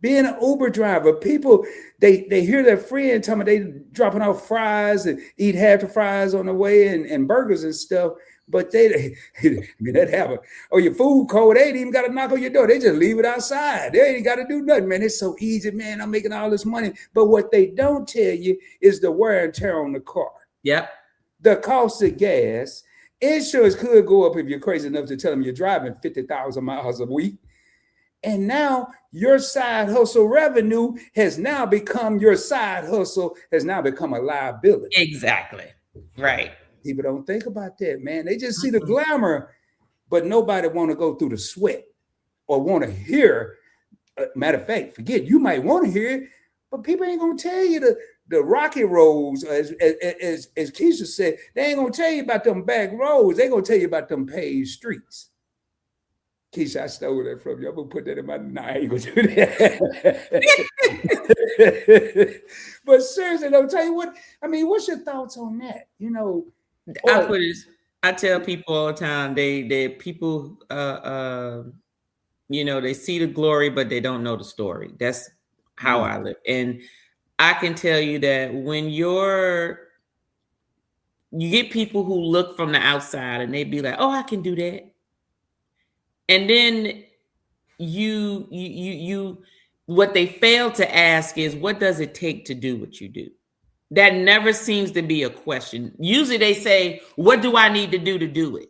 Being an Uber driver, people they hear their friend telling me they dropping off fries and eat half the fries on the way and burgers and stuff. But I mean, that happen. Oh, your food cold. They ain't even got to knock on your door. They just leave it outside. They ain't got to do nothing, man. It's so easy, man. I'm making all this money. But what they don't tell you is the wear and tear on the car. Yep. The cost of gas. Insurance could go up if you're crazy enough to tell them you're driving 50,000 miles a week. And now your side hustle revenue has now become a liability. Exactly. Right. People don't think about that, man. They just see the glamour, but nobody want to go through the sweat or want to hear. Matter of fact, forget, you might want to hear it, but people ain't going to tell you the rocky roads, as Keisha said. They ain't going to tell you about them back roads. They going to tell you about them paved streets. Keisha, I stole that from you. I'm going to put that in my... Nah, I ain't going to do that. But seriously, I'll tell you what, I mean, what's your thoughts on that? You know, I tell people all the time, they people, you know, they see the glory, but they don't know the story. That's how I live. And I can tell you that when you get people who look from the outside and they be like, oh, I can do that. And then what they fail to ask is, what does it take to do what you do? That never seems to be a question. Usually they say, what do I need to do it?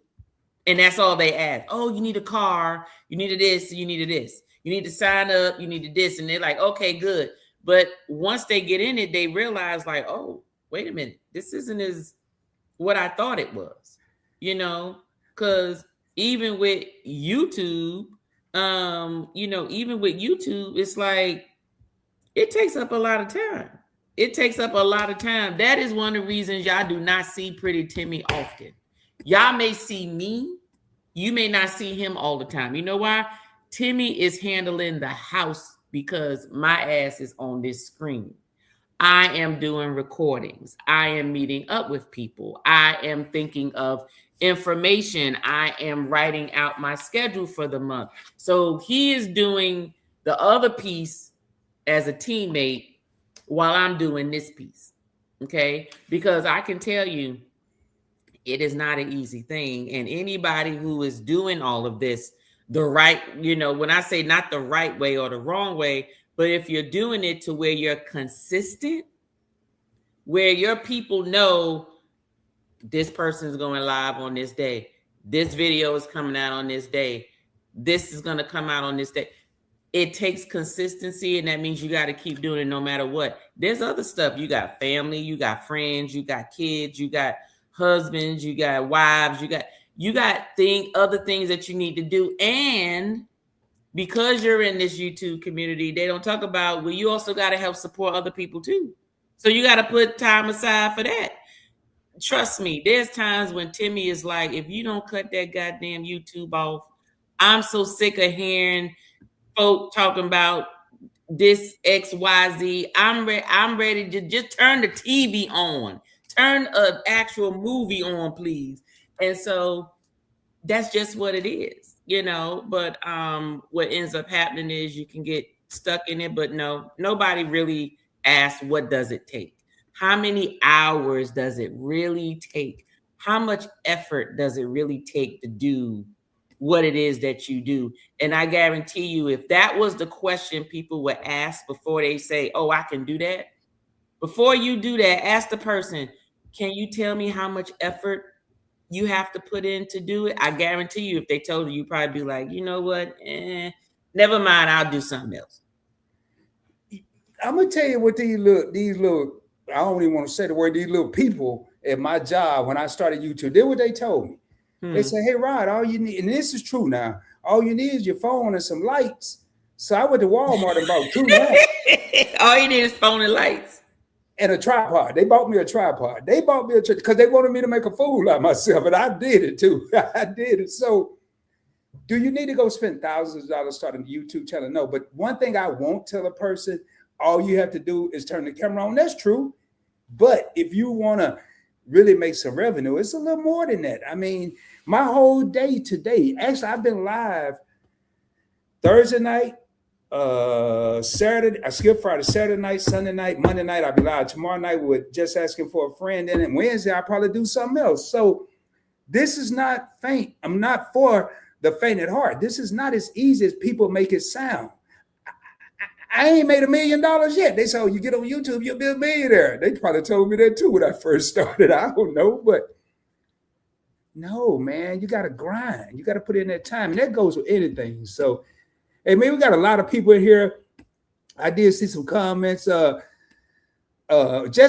And that's all they ask. Oh, you need a car. You needed this. You needed this. You need to sign up. You needed this. And they're like, okay, good. But once they get in it, they realize like, oh, wait a minute. This isn't as what I thought it was, you know, because even with YouTube, it's like, it takes up a lot of time. That is one of the reasons y'all do not see Pretty Timmy often. Y'all may see me. You may not see him all the time. You know why? Timmy is handling the house because my ass is on this screen. I am doing recordings. I am meeting up with people. I am thinking of information. I am writing out my schedule for the month. So he is doing the other piece as a teammate while I'm doing this piece. Okay? Because I can tell you, it is not an easy thing. And anybody who is doing all of this the right, you know, when I say not the right way or the wrong way, but if you're doing it to where you're consistent, where your people know this person is going live on this day, this video is coming out on this day, this is going to come out on this day. It takes consistency, and that means you got to keep doing it no matter what. There's other stuff. You got family, you got friends, you got kids, you got husbands, you got wives, you got other things that you need to do. And because you're in this YouTube community, they don't talk about, well, you also got to help support other people too. So you got to put time aside for that. Trust me, there's times when Timmy is like, if you don't cut that goddamn YouTube off, I'm so sick of hearing folk talking about this XYZ. I'm ready to just turn the TV on. Turn an actual movie on, please. And so that's just what it is, you know. But what ends up happening is you can get stuck in it. But no, nobody really asks, what does it take? How many hours does it really take? How much effort does it really take to do what it is that you do? And I guarantee you, if that was the question people would ask before they say, oh, I can do that. Before you do that, ask the person, can you tell me how much effort you have to put in to do it? I guarantee you, if they told you, you'd probably be like, you know what? Never mind, I'll do something else. I'm gonna tell you what these little, I don't even want to say the word, these little people at my job when I started YouTube, did what they told me. They said, hey, Rod, all you need, and this is true now, all you need is your phone and some lights. So I went to Walmart and bought 2 lights. All you need is phone and lights. And a tripod. They bought me a tripod. They bought me a tripod because they wanted me to make a fool out of myself, and I did it too. I did it. So do you need to go spend thousands of dollars starting a YouTube channel? No, but one thing I won't tell a person, all you have to do is turn the camera on. That's true. But if you want to really make some revenue, it's a little more than that. I mean, my whole day today, actually, I've been live Thursday night, Saturday, I skip Friday, Saturday night, Sunday night, Monday night, I'll be live. Tomorrow night with Just Asking for a Friend. And Wednesday, I'll probably do something else. So this is not faint. I'm not for the faint at heart. This is not as easy as people make it sound. I ain't made $1 million yet. They said, oh, you get on YouTube, you'll be a millionaire. They probably told me that too when I first started. I don't know, but no, man, you got to grind. You got to put in that time. And that goes with anything. So, hey, man, we got a lot of people in here. I did see some comments. Just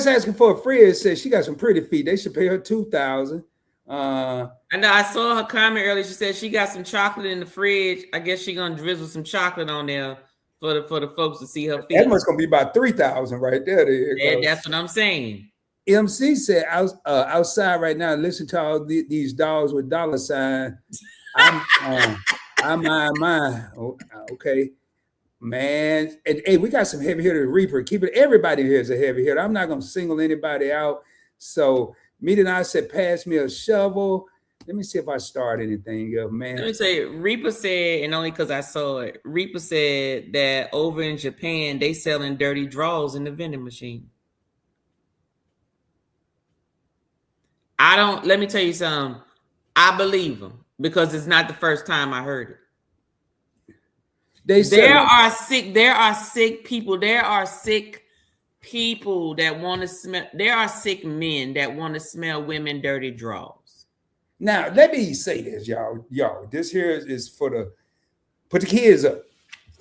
Asking for a Friend says she got some pretty feet. They should pay her $2,000. I know I saw her comment earlier. She said she got some chocolate in the fridge. I guess she gonna drizzle some chocolate on there for the folks to see her feet. That must gonna be about $3,000 right there. Yeah, that's what I'm saying. MC said, outside right now, listen to all these dogs with dollar sign. I'm mine. Oh, okay, man. And hey, we got some heavy hitter Reaper. Keep it. Everybody here is a heavy hitter. I'm not gonna single anybody out. So Meet and I said, pass me a shovel. Let me see if I start anything up, man. Let me say, Reaper said, and only because I saw it, Reaper said that over in Japan, they selling dirty draws in the vending machine. Let me tell you something. I believe them because it's not the first time I heard it. There are sick people. There are sick people that want to smell. There are sick men that want to smell women dirty draws. Now, let me say this, y'all. This here is for put the kids up.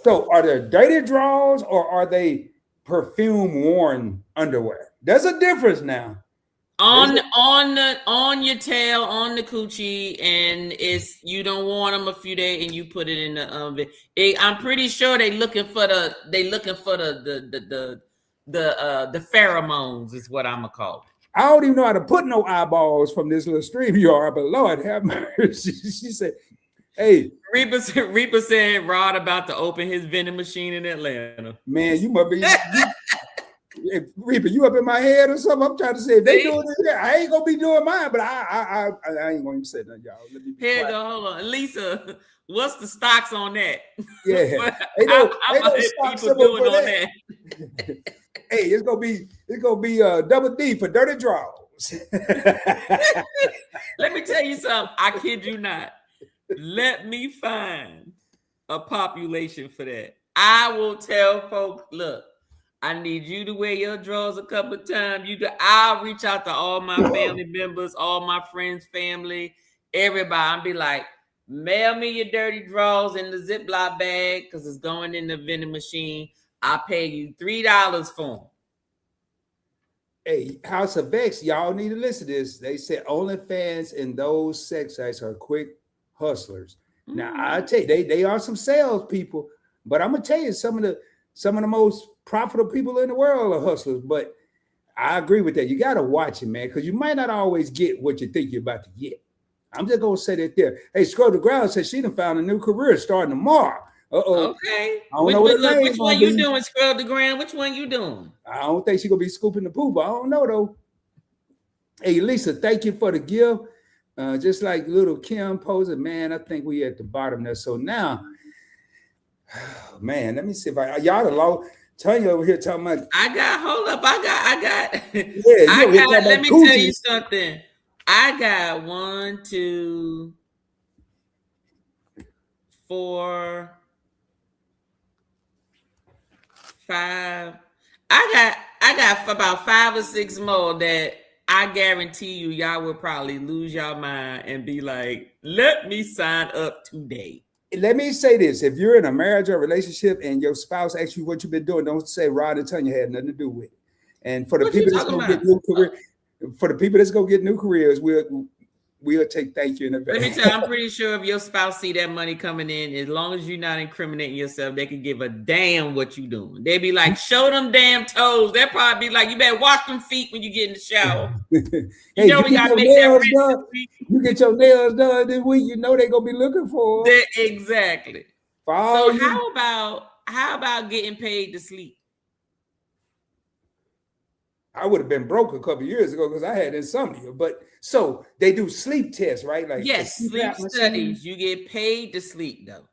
So are there dirty draws or are they perfume worn underwear? There's a difference now. On your tail, on the coochie, and you don't want them a few days, and you put it in the oven. I'm pretty sure they looking for the pheromones is what I'm gonna call it. I don't even know how to put no eyeballs from this little stream you are, but Lord have mercy. She said, "Hey, Reaper said Rod about to open his vending machine in Atlanta." Man, you must be. Reaper, you up in my head or something? I'm trying to say if they doing it, I ain't gonna be doing mine, but I ain't gonna even say nothing, y'all. Let me here go, hold on, Lisa. What's the stocks on that? Yeah, stocks doing on that. Hey, it's gonna be double D for dirty draws. Let me tell you something. I kid you not. Let me find a population for that. I will tell folks, look. I need you to wear your drawers a couple of times. I'll reach out to all my family members, all my friends, family, everybody. I'll be like, mail me your dirty drawers in the Ziploc bag because it's going in the vending machine. I'll pay you $3 for them. Hey, House of X, y'all need to listen to this. They said OnlyFans and those sex sites are quick hustlers. Mm-hmm. Now, I tell you, they are some salespeople, but I'm gonna tell you some of the most profitable people in the world are hustlers, but I agree with that. You got to watch it, man, because you might not always get what you think you're about to get. I'm just going to say that there. Hey, Scroll the Ground says she done found a new career starting tomorrow. Uh-oh. Okay. Which one you doing, Scroll the Ground? Which one you doing? I don't think she's going to be scooping the poop. I don't know, though. Hey, Lisa, thank you for the gift. Just like little Kim posted, man, I think we at the bottom there. So now, man, let me see if y'all the law. Tanya over here talking about. I got. Yeah, let me tell you something. I got 1, 2, 4, 5. I got about 5 or 6 more that I guarantee y'all will probably lose your mind and be like, let me sign up today. Let me say this. If you're in a marriage or relationship and your spouse asks you what you've been doing, don't say Rod and Tanya had nothing to do with it. And for the people that's going to get new careers, we'll take thank you in advance. Let me tell you, I'm pretty sure if your spouse see that money coming in, as long as you're not incriminating yourself, they can give a damn what you doing. They be like, show them damn toes. They'll probably be like, you better wash them feet when you get in the shower. Hey, you get your nails done this week, you know they're gonna be looking for them. Exactly. So how about getting paid to sleep? I would have been broke a couple of years ago because I had insomnia. But so they do sleep tests, right? Like yes, sleep studies. You get paid to sleep, though.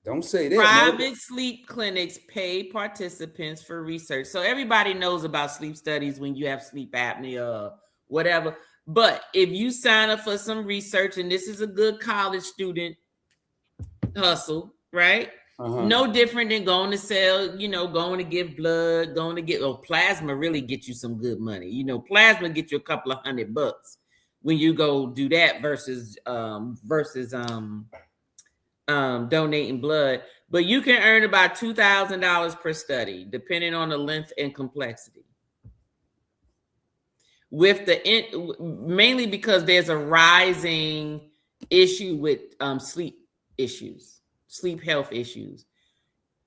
Don't say that. Private sleep clinics pay participants for research. So everybody knows about sleep studies when you have sleep apnea, whatever. But if you sign up for some research, and this is a good college student hustle, right? No different than going to sell, going to give blood, going to get plasma really get you some good money. Plasma get you a couple of $100 when you go do that versus donating blood. But you can earn about $2,000 per study, depending on the length and complexity. Mainly because there's a rising issue with sleep health issues.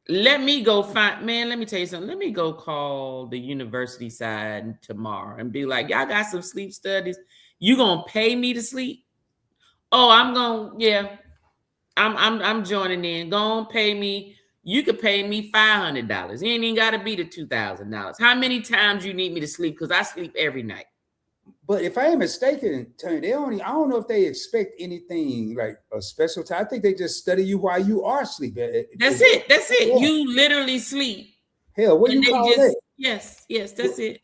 Let me go let me tell you something. Let me go call the university side tomorrow and be like, y'all got some sleep studies. You gonna pay me to sleep? Oh, I'm joining in. Go on, pay me. You could pay me $500. It ain't even got to be the $2,000. How many times you need me to sleep? Because I sleep every night. But if I am mistaken, Tony, I don't know if they expect anything like a special time. I think they just study you while you are sleeping. That's it. Yeah. You literally sleep. Hell, what do you call that? Yes, that's it.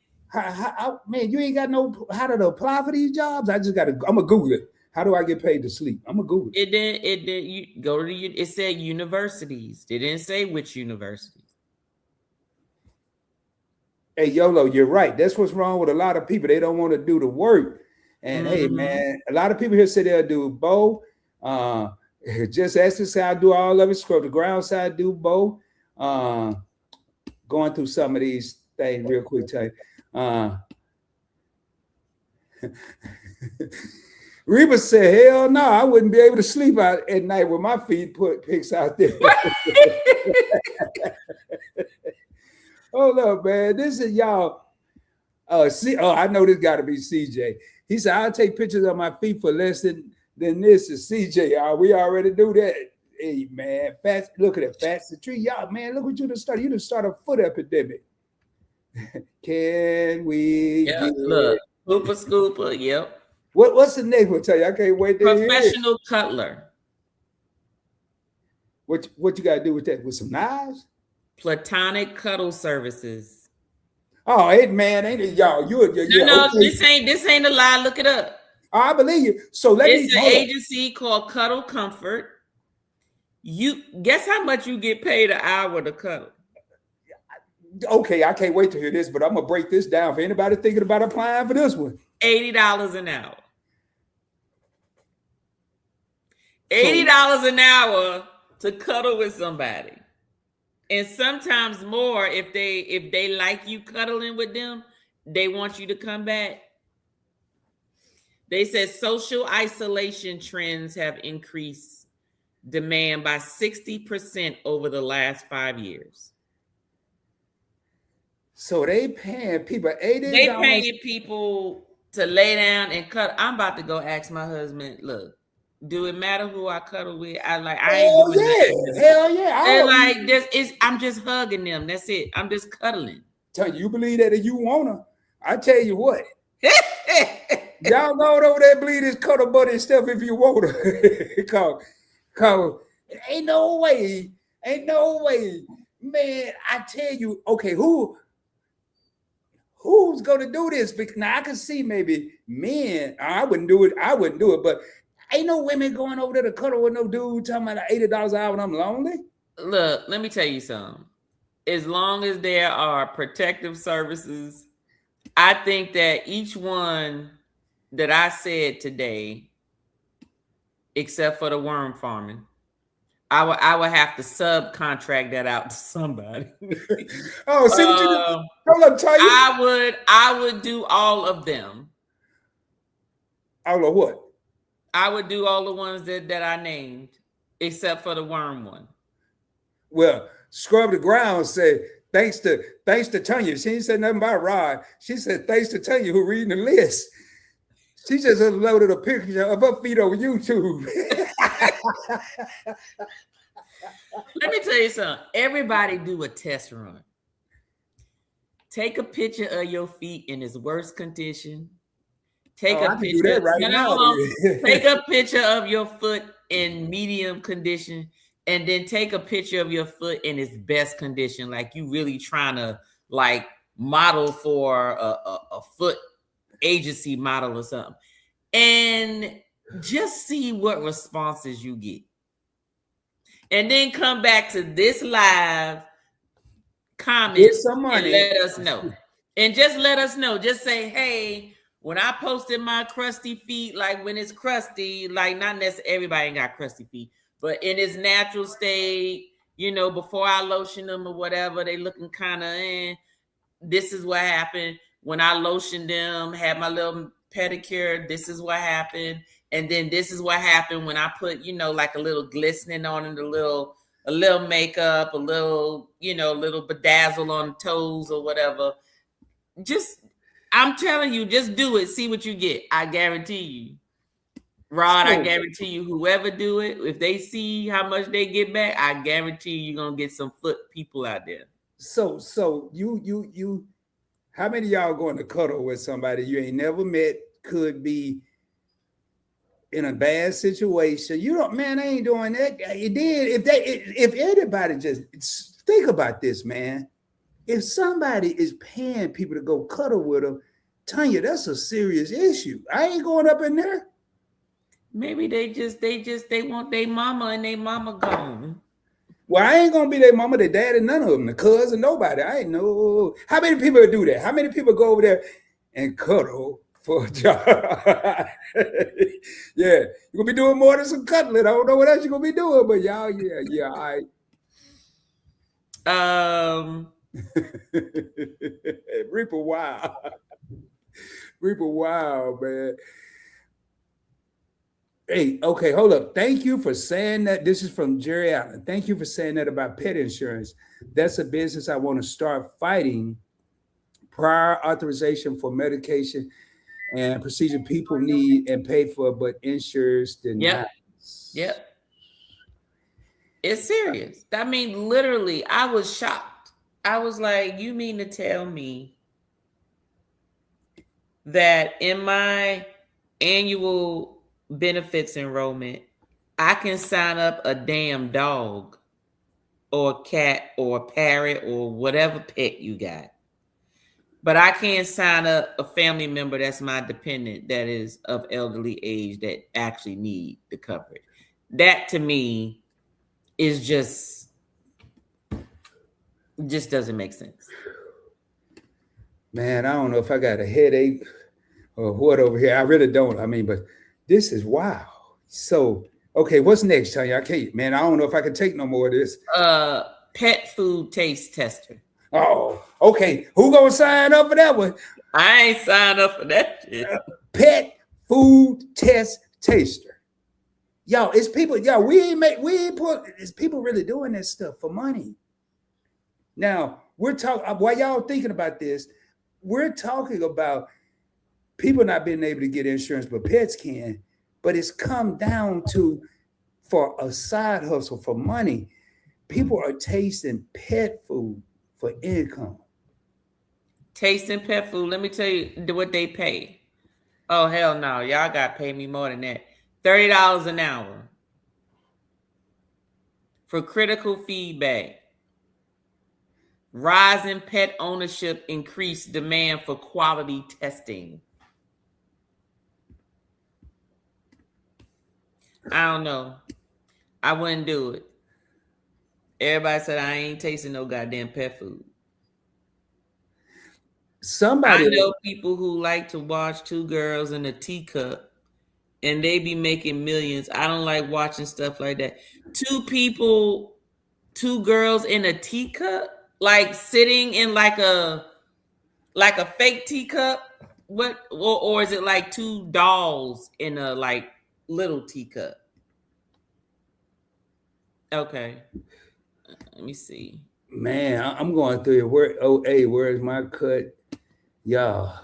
Man, you ain't got no how to apply for these jobs. I'm gonna Google it. How do I get paid to sleep? I'm gonna Google it. You go to it said universities. They didn't say which universities. Hey, YOLO, you're right. That's what's wrong with a lot of people. They don't want to do the work. And hey, man, a lot of people here say they'll do both. Just as to say I do all of it, scrub the ground side, do both. Going through some of these things real quick, tell you. Reba said, hell no, I wouldn't be able to sleep out at night with my feet pics out there. Hold up, man. This is y'all. I know this got to be CJ. He said, I'll take pictures of my feet for less than this. Is CJ. We already do that. Hey, man. Look at it. Fats the tree. Y'all, man, look what you done started. You done started a foot epidemic. Can we? Yeah, look. Scooper. Yep. What's the next one? Tell you, I can't wait to hear Professional cutler. What you got to do with that? With some knives? Platonic cuddle services. Oh, hey, man, ain't it y'all? No, okay. This ain't a lie. Look it up. I believe you. So it's an agency called Cuddle Comfort. You guess how much you get paid an hour to cuddle? Okay, I can't wait to hear this, but I'm gonna break this down for anybody thinking about applying for this one. $80 an hour. $80 an hour to cuddle with somebody. And sometimes more if they like you cuddling with them, they want you to come back. They said social isolation trends have increased demand by 60% over the last 5 years. So they paying people $80. They paying people to lay down and cuddle. I'm about to go ask my husband, look, do it matter who I cuddle with? I ain't doing nothing. Hell yeah. They're like, I'm just hugging them. That's it. I'm just cuddling. Tell you believe that if you wanna. I tell you what. Y'all know over there believe this cuddle buddy stuff if you wanna. Cause ain't no way. Man, I tell you, okay, who's gonna do this? Because now I can see maybe men. I wouldn't do it, but ain't no women going over there to cuddle with no dude talking about $80 an hour and I'm lonely. Look, let me tell you something. As long as there are protective services, I think that each one that I said today, except for the worm farming, I would have to subcontract that out to somebody. Oh, see what you do? Hold up, tell you. I would do all of them. All of what? I would do all the ones that I named, except for the worm one. Well, Scrub the Ground said, thanks to Tanya. She ain't said nothing about Rod. She said, thanks to Tanya who reading the list. She just uploaded a picture of her feet on YouTube. Let me tell you something. Everybody do a test run. Take a picture of your feet in its worst condition. Take a picture right now. Take a picture of your foot in medium condition. and then take a picture of your foot in its best condition, like you really trying to like model for a foot agency model or something, and just see what responses you get, and then come back to this live comment some money. and let us know. And just let us know. Just say, hey, when I posted my crusty feet, like when it's crusty, like not necessarily everybody ain't got crusty feet, but in its natural state, you know, before I lotion them or whatever, they looking kind of this is what happened. When I lotioned them, had my little pedicure, this is what happened. And then this is what happened when I put, you know, like a little glistening on it, a little makeup, a little, you know, a little bedazzle on the toes or whatever. Just, I'm telling you, just do it. See what you get. I guarantee you. Rod, I guarantee you, whoever do it, if they see how much they get back, I guarantee you're going to get some foot people out there. So you, how many of y'all going to cuddle with somebody you ain't never met, could be in a bad situation? You don't, man, I ain't doing that. It did. If anybody just think about this, man. If somebody is paying people to go cuddle with them, Tanya, that's a serious issue. I ain't going up in there. Maybe they want their mama and their mama gone. Well, I ain't gonna be their mama, their daddy, none of them, the cousin, nobody. I ain't know. How many people do that? How many people go over there and cuddle for a job? Yeah, you're gonna be doing more than some cuddling. I don't know what else you're gonna be doing, but y'all, yeah, all right. Reaper Wild, man. Hey, okay, hold up. Thank you for saying that. This is from Jerry Allen. Thank you for saying that about pet insurance. That's a business I want to start fighting. Prior authorization for medication and procedure people need and pay for, but insurers deny. Yep. It's serious. I mean, literally, I was shocked. I was like, you mean to tell me that in my annual benefits enrollment, I can sign up a damn dog or a cat or a parrot or whatever pet you got, but I can't sign up a family member that's my dependent that is of elderly age that actually need the coverage? That to me is just doesn't make sense. Man, I don't know if I got a headache or what over here. I really don't. I mean, but this is wild. So, okay, what's next, Tanya? I can't, man. I don't know if I can take no more of this. Pet food taste tester. Oh, okay. Who gonna sign up for that one? I ain't signed up for that shit. Pet food test taster. Yo, it's people. Yo, it's people really doing this stuff for money. Now, we're talking, while y'all thinking about this, we're talking about people not being able to get insurance, but pets can. But it's come down to, for a side hustle, for money, people are tasting pet food for income. Tasting pet food, let me tell you what they pay. Oh, hell no. Y'all got to pay me more than that. $30 an hour for critical feedback. Rising pet ownership increased demand for quality testing. I don't know. I wouldn't do it. Everybody said I ain't tasting no goddamn pet food. I know people who like to watch Two Girls in a Teacup and they be making millions. I don't like watching stuff like that. Two girls in a teacup? Like sitting in like a fake teacup? What or is it like two dolls in a like little teacup? Okay. Let me see. Man, I'm going through it. Where's my cut? Y'all.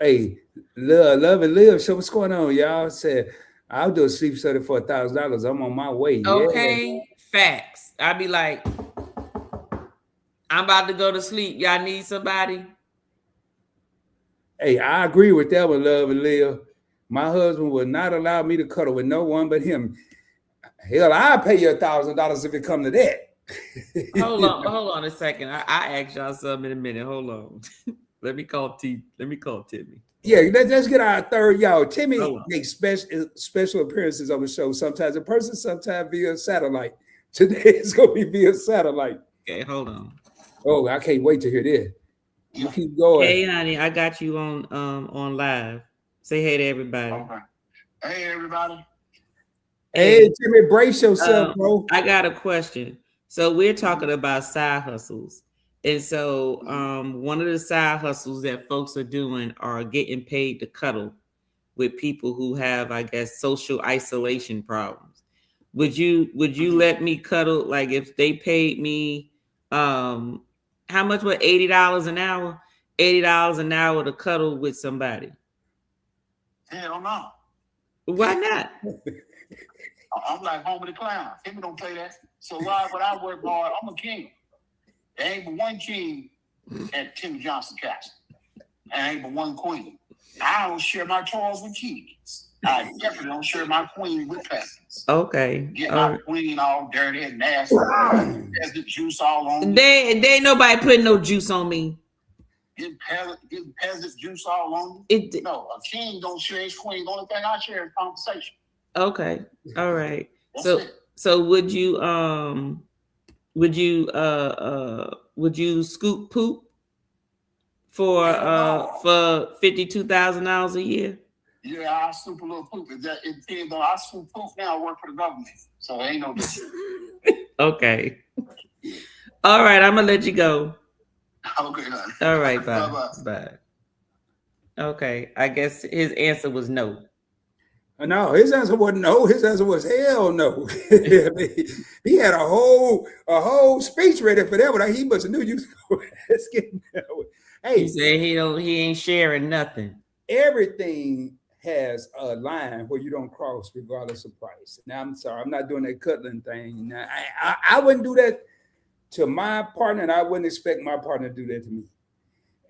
Hey, love and live. So what's going on, y'all? Said I'll do a sleep study for $1,000. I'm on my way. Okay, yeah. Facts. I'd be like, I'm about to go to sleep. Y'all need somebody? Hey, I agree with that one, love and live. My husband would not allow me to cuddle with no one but him. Hell, I'll pay you $1,000 if it come to that. Hold on a second. I ask y'all something in a minute. Hold on. Let me call Timmy. Yeah, let's get our third, y'all. Timmy Hold on. makes special appearances on the show. Sometimes in person, sometimes via satellite. Today it's gonna be via satellite. Okay, hold on. Oh, I can't wait to hear this. You keep going. Hey, honey, I got you on live. Say hey to everybody. Okay. Hey, everybody. Hey, Timmy, brace yourself, bro. I got a question. So we're talking about side hustles. And so one of the side hustles that folks are doing are getting paid to cuddle with people who have, I guess, social isolation problems. Would you let me cuddle? Like if they paid me how much was $80 an hour? $80 an hour to cuddle with somebody. Hell no. Why not? I'm like Home of the Clowns. Timmy don't play that. So why would I work hard? I'm a king. There ain't but one king at Timmy Johnson Castle. There ain't but one queen. I don't share my toys with kings. I definitely don't share my queen with peasants. Okay. Get my queen all dirty and nasty. There's the juice all on me. They ain't nobody putting no juice on me. Getting peasants juice all on me. No, a king don't share his queen. The only thing I share is conversation. Okay. All right. That's So would you scoop poop for $52,000 a year? Yeah, I scoop a little poop. It depends on I scoop poop now. I work for the government, so ain't no difference. Okay. All right, I'm gonna let you go. Okay. All right, bye. Okay, I guess his answer was no. No, his answer wasn't no. His answer was hell no. He had a whole speech ready for that one. He must have knew you was asking. Hey, he said he ain't sharing nothing. Everything has a line where you don't cross regardless of price. Now, I'm sorry, I'm not doing that cuddling thing. Now, I wouldn't do that to my partner, and I wouldn't expect my partner to do that to me.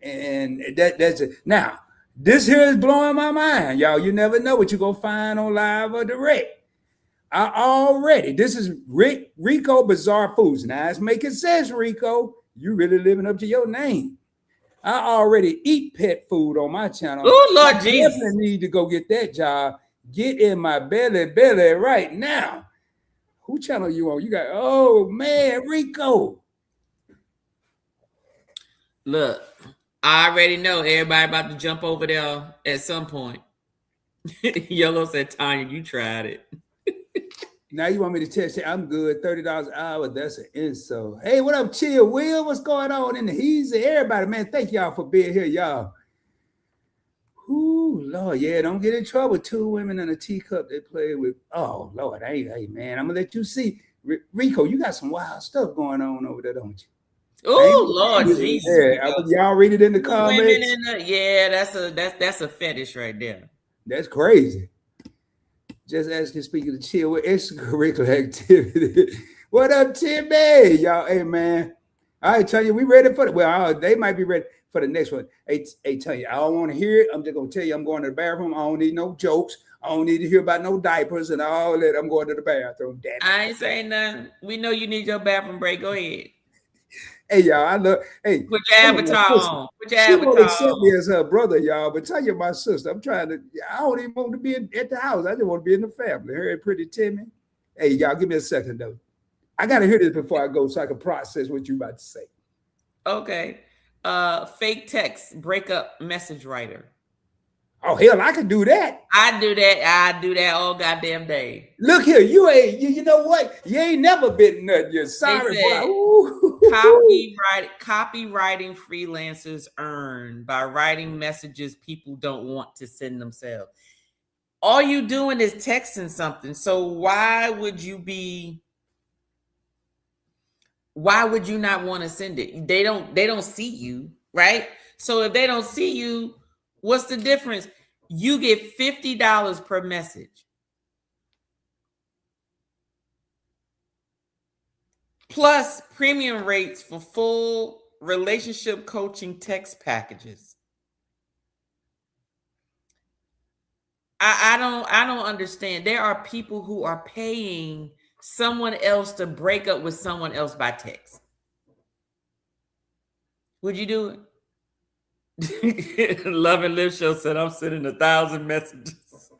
And that's it. Now, this here is blowing my mind, y'all. You never know what you're gonna find on live or direct. This is Rico Bizarre Foods. Now it's making sense, Rico. You really living up to your name. I already eat pet food on my channel. Oh, Lord Jesus. I definitely need to go get that job. Get in my belly right now. Who channel you on? You got, oh man, Rico. Look, I already know everybody about to jump over there at some point. Yellow said, Tanya, you tried it. Now you want me to test you? I'm good. $30 an hour. That's an insult. Hey, what up, Chill Will? What's going on in the he's everybody, man? Thank y'all for being here, y'all. Ooh, Lord, yeah, don't get in trouble. 2 women in a teacup they play with. Oh, Lord, hey, man, I'm gonna let you see. Rico, you got some wild stuff going on over there, don't you? Oh, Lord Jesus. Yeah, y'all read it in the comments. That's a fetish right there. That's crazy. Just asking, speaking of chill with extracurricular activity. What up, Timmy? Y'all, hey, man. I tell you, we ready for they might be ready for the next one. Hey, tell you, I don't want to hear it. I'm just going to tell you, I'm going to the bathroom. I don't need no jokes. I don't need to hear about no diapers and all that. I'm going to the bathroom. Damn it. I ain't saying nothing. We know you need your bathroom break. Go ahead. Hey, y'all, hey. Put your avatar on. She won't accept me as her brother, y'all, but tell you my sister. I don't even want to be at the house. I just want to be in the family. Her and Pretty Timmy. Hey, y'all, give me a second, though. I got to hear this before I go so I can process what you about to say. Okay. Fake text breakup message writer. Oh, hell, I can do that. I do that all goddamn day. Look here, you know what? You ain't never been nothing. You're sorry, boy. Copywriting freelancers earn by writing messages people don't want to send themselves. All you doing is texting something. So why would you not want to send it? They don't see you, right? So if they don't see you, what's the difference? You get $50 per message. Plus premium rates for full relationship coaching text packages. I don't understand. There are people who are paying someone else to break up with someone else by text. Would you do it? Love and Live Show said I'm sending 1,000 messages.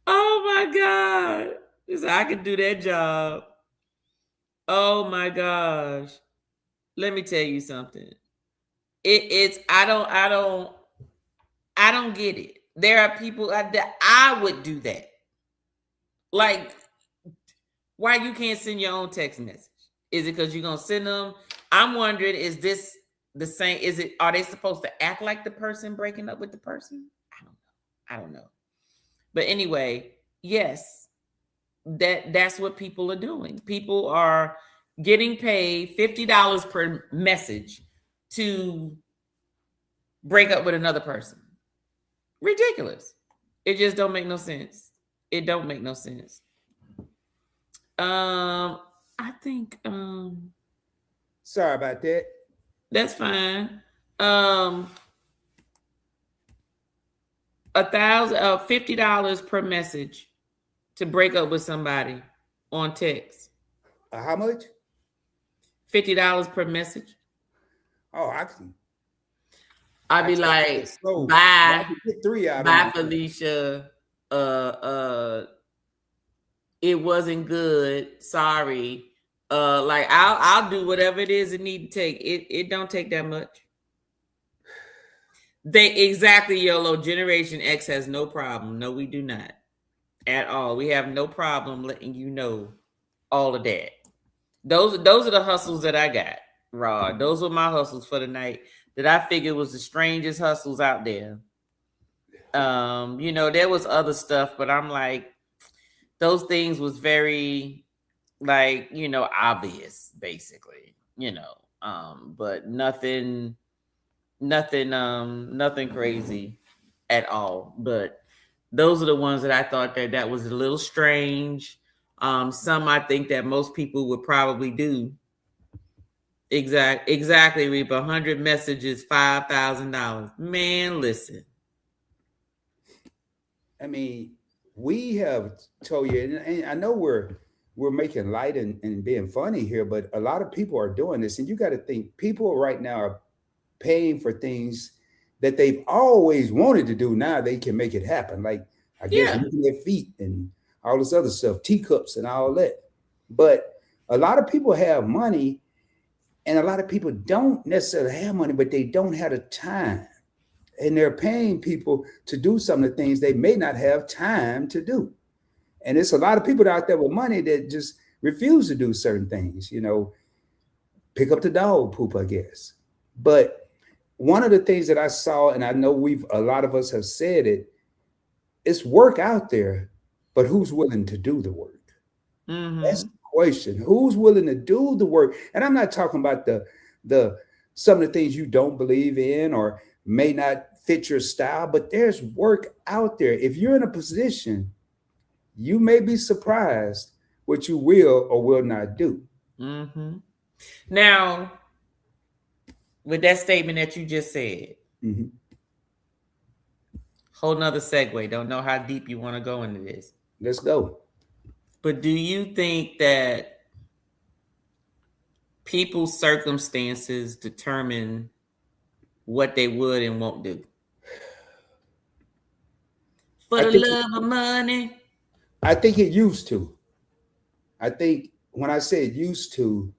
Oh my God. She said, I could do that job. Oh my gosh. Let me tell you something. It's I don't get it. There are people that I would do that. Like, why you can't send your own text message? Is it because you're gonna send them? I'm wondering, is this the same? Are they supposed to act like the person breaking up with the person? I don't know. But anyway, yes, that's what people are doing. People are getting paid $50 per message to break up with another person. Ridiculous. It just don't make no sense. It don't make no sense. I think Sorry about that. that's fine. $50 per message to break up with somebody on text. How much? $50 per message. Oh, I can. I'd be like, bye, bye, Felicia. It wasn't good. Sorry. Like I'll do whatever it is it need to take. It don't take that much. Exactly, YOLO. Generation X has no problem. No, we do not at all. We have no problem letting you know all of that. Those are the hustles that I got, Rod. Those were my hustles for the night that I figured was the strangest hustles out there. There was other stuff, but I'm like, those things was very, like, obvious, basically, but nothing crazy at all. But those are the ones that I thought that was a little strange. Some I think that most people would probably do. Exactly, Reaper. 100 messages, $5,000. Man, listen. I mean, we have told you, and I know we're making light and being funny here, but a lot of people are doing this, and you got to think people right now are paying for things that they've always wanted to do. Now they can make it happen. Like, I guess moving their feet and all this other stuff, teacups and all that. But a lot of people have money, and a lot of people don't necessarily have money, but they don't have the time. And they're paying people to do some of the things they may not have time to do. And it's a lot of people out there with money that just refuse to do certain things, pick up the dog poop, I guess. But one of the things that I saw, and I know a lot of us have said it, it's work out there, but who's willing to do the work? Mm-hmm. That's the question. Who's willing to do the work? And I'm not talking about the some of the things you don't believe in or may not fit your style, but there's work out there. If you're in a position, you may be surprised what you will or will not do. Mm-hmm. Now, with that statement that you just said, whole nother segue. Don't know how deep you want to go into this. Let's go. But do you think that people's circumstances determine what they would and won't do? For the love of money? I think it used to. I think when I say it used to,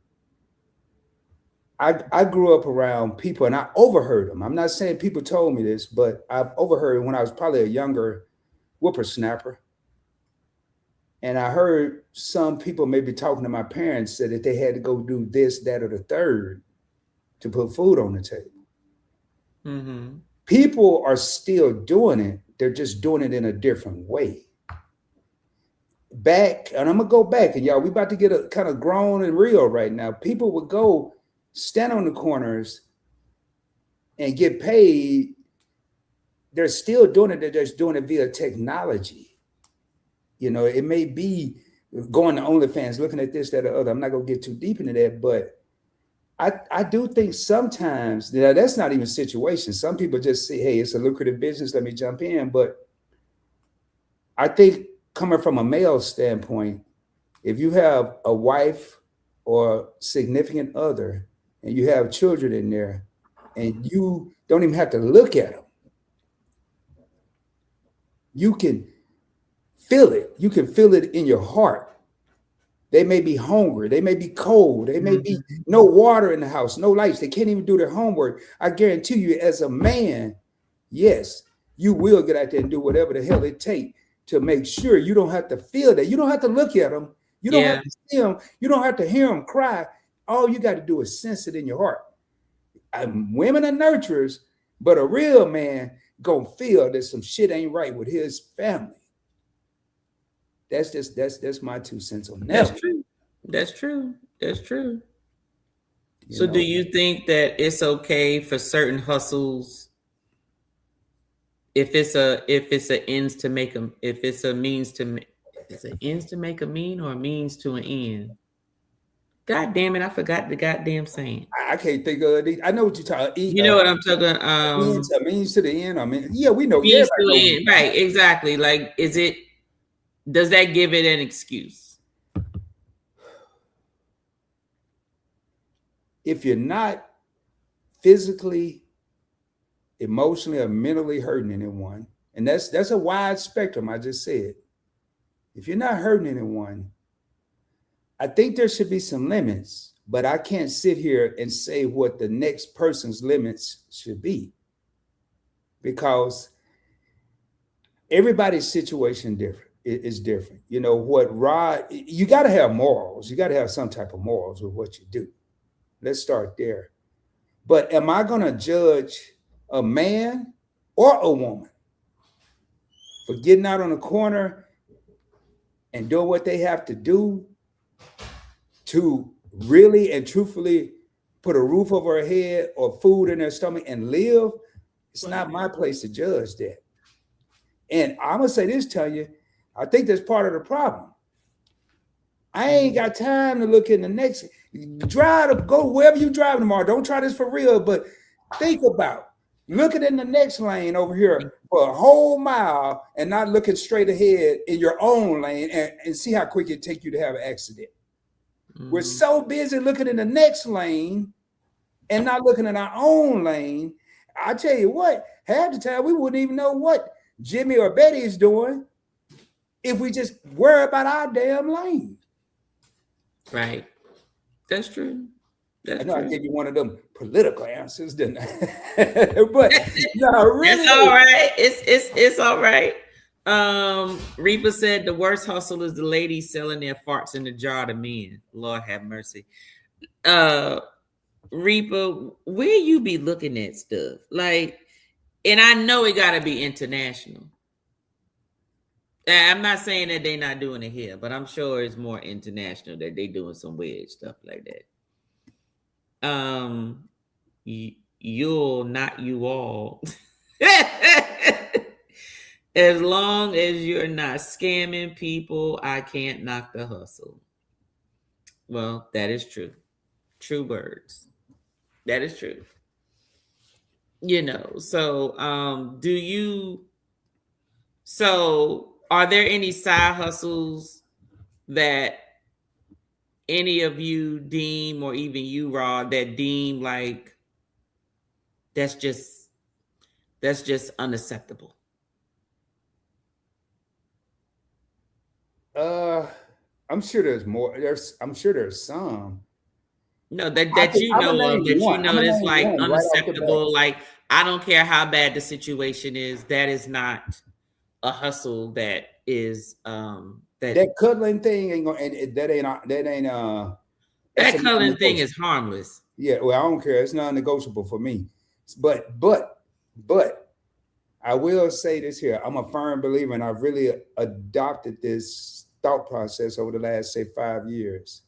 I grew up around people and I overheard them. I'm not saying people told me this, but I've overheard when I was probably a younger whippersnapper. And I heard some people maybe talking to my parents said that they had to go do this, that, or the third to put food on the table. Mm-hmm. People are still doing it. They're just doing it in a different way. Back, and I'm going to go back, and y'all, we about to get a kind of grown and real right now. People would go stand on the corners and get paid. They're still doing it. They're just doing it via technology. It may be going to OnlyFans, looking at this, that, or other. I'm not going to get too deep into that, but I do think sometimes that's not even a situation. Some people just say, hey, it's a lucrative business, let me jump in. But I think coming from a male standpoint, if you have a wife or significant other and you have children in there and you don't even have to look at them, you can feel it. You can feel it in your heart. They may be hungry. They may be cold. They may be no water in the house, no lights. They can't even do their homework. I guarantee you, as a man, yes, you will get out there and do whatever the hell it takes to make sure you don't have to feel that. You don't have to look at them. You don't have to see them. You don't have to hear them cry. All you got to do is sense it in your heart. Women are nurturers, but a real man gonna feel that some shit ain't right with his family. That's my 2 cents on that. That's true. That's true. That's true. So do you think that it's okay for certain hustles if it's a ends to make a if it's a means to is it ends to make a mean or a means to an end? God damn it, I forgot the goddamn saying. I can't think of it. I know what you're talking. You know what I'm talking about? A means to the end. I mean, yeah, we know. Means to the end. Right, exactly. Like, does that give it an excuse? If you're not physically, emotionally, or mentally hurting anyone, and that's a wide spectrum, I just said. If you're not hurting anyone, I think there should be some limits, but I can't sit here and say what the next person's limits should be because everybody's situation is different. You know what, Rod, you got to have morals. You got to have some type of morals with what you do. Let's start there. But am I going to judge a man or a woman for getting out on the corner and doing what they have to do to really and truthfully put a roof over her head or food in their stomach and live? It's not my place to judge that. And I'm going to say this to you. I think that's part of the problem. I ain't got time to look in the next go wherever you driving tomorrow. Don't try this for real, but think about looking in the next lane over here for a whole mile and not looking straight ahead in your own lane and see how quick it take you to have an accident. We're so busy looking in the next lane and not looking in our own lane. I tell you what, half the time we wouldn't even know what Jimmy or Betty is doing if we just worry about our damn lane. Right. That's true. I know I gave you one of them political answers, didn't I? But no, really. It's all right. It's all right. Reaper said the worst hustle is the ladies selling their farts in the jar to men. Lord have mercy. Reaper, where you be looking at stuff? Like, and I know it gotta be international. I'm not saying that they're not doing it here, but I'm sure it's more international that they doing some weird stuff like that. You'll not you all. As long as you're not scamming people, I can't knock the hustle. Well, that is true. True words. That is true. You know, so are there any side hustles that any of you deem, or even you, Rod, that deem like that's just unacceptable? I'm sure there's more. I'm sure there's some. No, that you know of, that you know is like unacceptable. Like, I don't care how bad the situation is. That is not a hustle. That is that cuddling thing ain't gonna. That cuddling thing is harmless. Yeah, well, I don't care. It's non-negotiable for me. But I will say this here. I'm a firm believer, and I've really adopted this thought process over the last, say, 5 years.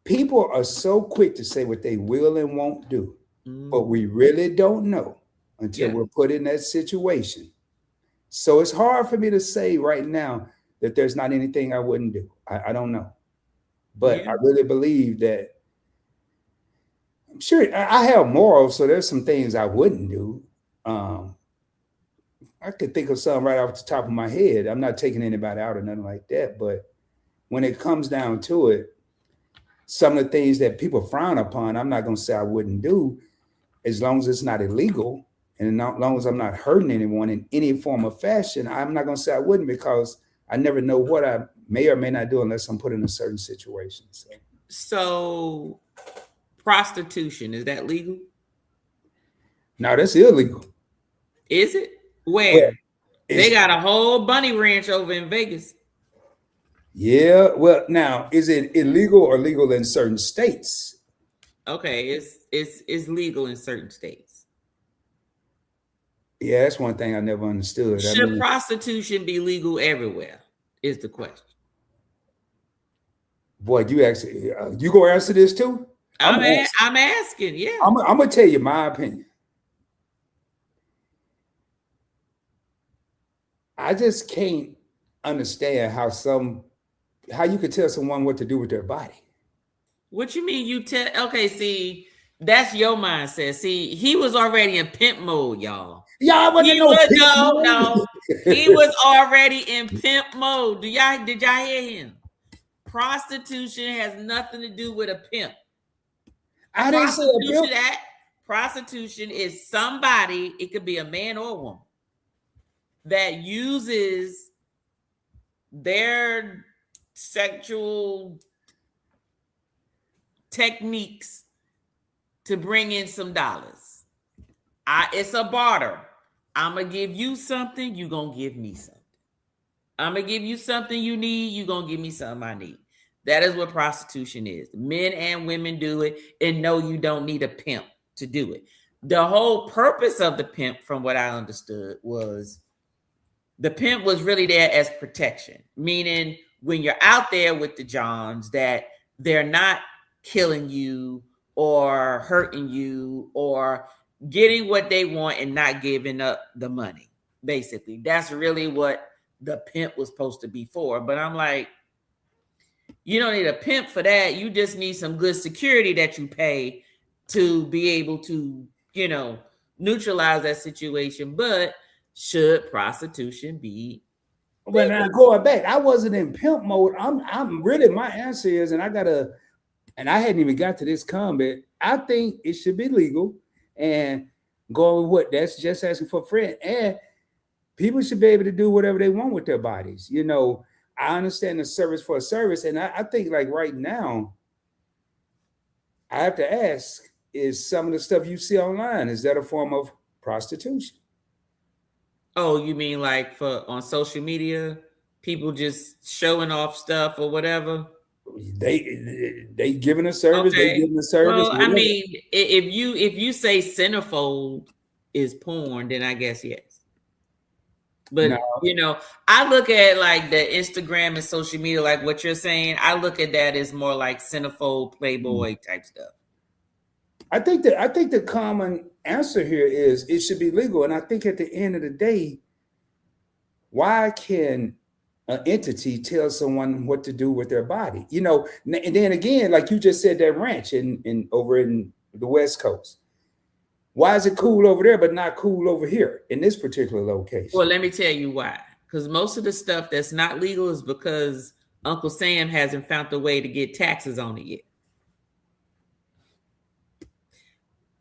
People are so quick to say what they will and won't do, but we really don't know until we're put in that situation. So it's hard for me to say right now that there's not anything I wouldn't do. I don't know. But I really believe that I'm sure I have morals, so there's some things I wouldn't do. I could think of something right off the top of my head. I'm not taking anybody out or nothing like that, but when it comes down to it, some of the things that people frown upon, I'm not going to say I wouldn't do, as long as it's not illegal and as long as I'm not hurting anyone in any form or fashion. I'm not going to say I wouldn't, because I never know what I may or may not do unless I'm put in a certain situation. So prostitution, is that legal? No, that's illegal. Is it? Where? They got a whole bunny ranch over in Vegas. Yeah. Well, now, is it illegal or legal in certain states? Okay, it's legal in certain states. Yeah, that's one thing I never understood. Should prostitution be legal everywhere? Is the question. Boy, you actually you gonna answer this too? I'm asking. Yeah, I'm gonna tell you my opinion. I just can't understand how you could tell someone what to do with their body. What you mean you tell? Okay, see, that's your mindset. See, he was already in pimp mode, y'all. Y'all wasn't no. He was already in pimp mode. Did y'all hear him? Prostitution has nothing to do with a pimp. I didn't say a pimp. Prostitution is somebody, it could be a man or a woman, that uses their sexual techniques to bring in some dollars. It's a barter. I'm going to give you something, you're going to give me something. I'm going to give you something you need, you're going to give me something I need. That is what prostitution is. Men and women do it, and no, you don't need a pimp to do it. The whole purpose of the pimp, from what I understood, was the pimp was really there as protection, meaning when you're out there with the Johns, that they're not killing you or hurting you or getting what they want and not giving up the money. Basically, that's really what the pimp was supposed to be for. But I'm like, you don't need a pimp for that. You just need some good security that you pay to be able to, neutralize that situation. But should prostitution be? Well, now going back, I wasn't in pimp mode. I'm really, my answer is, and I hadn't even got to this comment. I think it should be legal, and going with what, that's just asking for a friend. And people should be able to do whatever they want with their bodies. I understand the service for a service. And I think, like, right now, I have to ask, is some of the stuff you see online, is that a form of prostitution? Oh, you mean like on social media, people just showing off stuff or whatever? They giving a service. Okay. They giving a service. Well, whatever. I mean, if you say centerfold is porn, then I guess yes. But no. I look at like the Instagram and social media, like what you're saying. I look at that as more like centerfold, Playboy type stuff. I think the common answer here is it should be legal. And I think at the end of the day, why can an entity tell someone what to do with their body? And then again, like you just said, that ranch in over in the West Coast. Why is it cool over there but not cool over here in this particular location? Well, let me tell you why. Because most of the stuff that's not legal is because Uncle Sam hasn't found a way to get taxes on it yet.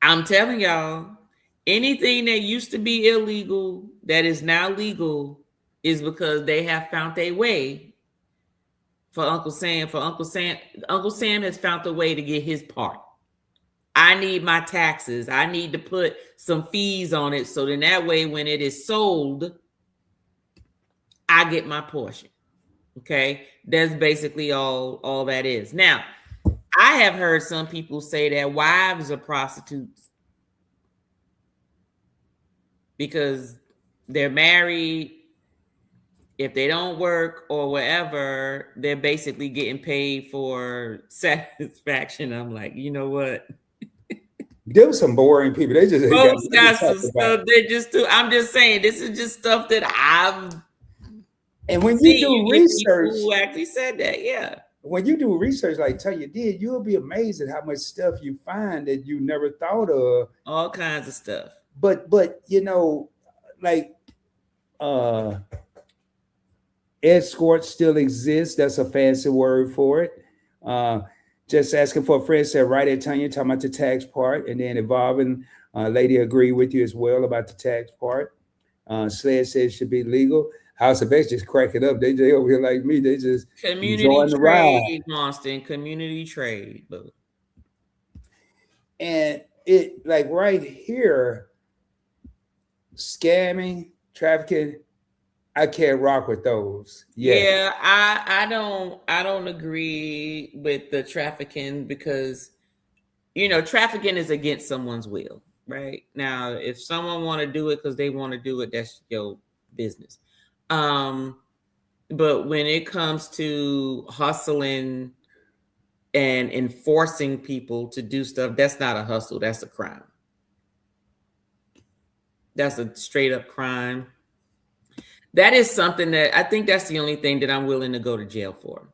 I'm telling y'all, anything that used to be illegal that is now legal is because they have found a way for Uncle Sam. Uncle Sam has found a way to get his part. I need my taxes. I need to put some fees on it. So then that way, when it is sold, I get my portion. Okay. That's basically all that is. Now, I have heard some people say that wives are prostitutes because they're married. If they don't work or whatever, they're basically getting paid for satisfaction. I'm like, you know what? There were some boring people. They just got some stuff. They just do. I'm just saying, this is just stuff that I've. And when you do research, who actually said that, yeah. when you do research like Tanya did, you'll be amazed at how much stuff you find that you never thought of. All kinds of stuff. But like uh escort still exists. That's a fancy word for it. Uh, just asking for a friend said right at Tanya talking about the tax part, and then evolving. Lady agree with you as well about the tax part. Sled says it should be legal. House of X just crack it up. They over here like me. They just Community enjoying the ride. trade, Monston. Community trade. And it like right here, scamming, trafficking, I can't rock with those. Yeah, I don't agree with the trafficking because trafficking is against someone's will, right? Now, if someone want to do it because they want to do it, that's your business. But when it comes to hustling and enforcing people to do stuff, that's not a hustle, that's a crime. That's a straight up crime. That is something that I think that's the only thing that I'm willing to go to jail for.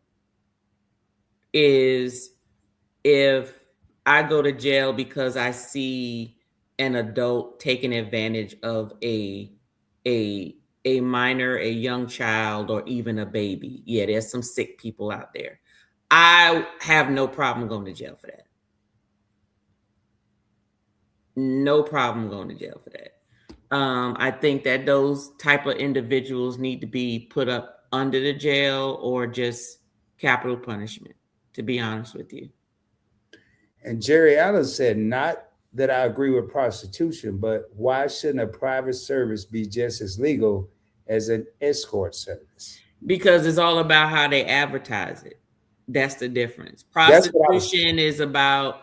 Is if I go to jail because I see an adult taking advantage of a minor, a young child, or even a baby. Yeah, there's some sick people out there. I have no problem going to jail for that. No problem going to jail for that. I think that those type of individuals need to be put up under the jail or just capital punishment, to be honest with you. And Jerry Allen said, not that I agree with prostitution, but why shouldn't a private service be just as legal as an escort service? Because it's all about how they advertise it. That's the difference. Prostitution is about,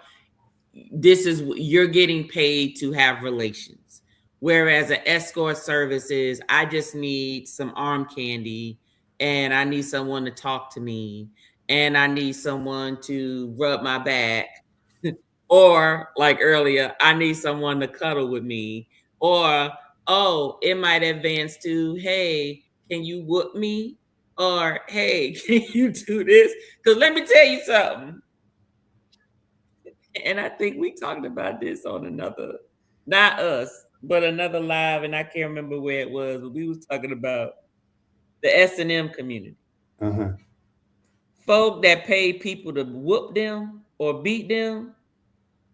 you're getting paid to have relations. Whereas an escort service is, I just need some arm candy and I need someone to talk to me and I need someone to rub my back. Or like earlier, I need someone to cuddle with me. Or, it might advance to, hey, can you whoop me? Or, hey, can you do this? Because let me tell you something. And I think we talked about this on another, not us, but another live, and I can't remember where it was, but we was talking about the S&M community. Folk that pay people to whoop them or beat them,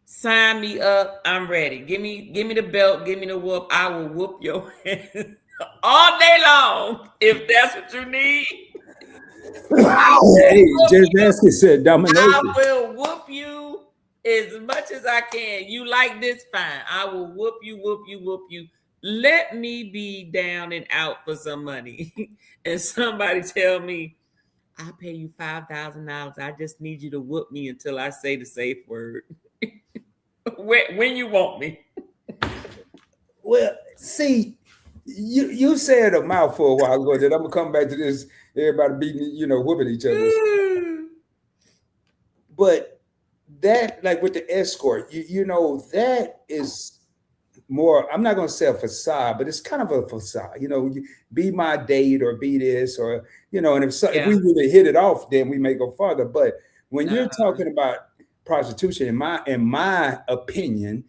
sign me up. I'm ready. Give me the belt. Give me the whoop. I will whoop your ass all day long if that's what you need. Hey, just asking said domination. I will whoop you as much as I can. You like this? Fine. I will whoop you. Let me be down and out for some money. And somebody tell me, I'll pay you $5,000. I just need you to whoop me until I say the safe word. When you want me. Well, see, you said a mouthful a while ago that I'm gonna come back to this, everybody beating, whooping each other. But that, like with the escort, that is more, I'm not gonna say a facade, but it's kind of a facade. Be my date or be this, or and if we really hit it off, then we may go farther. But when you're talking about prostitution, in my opinion,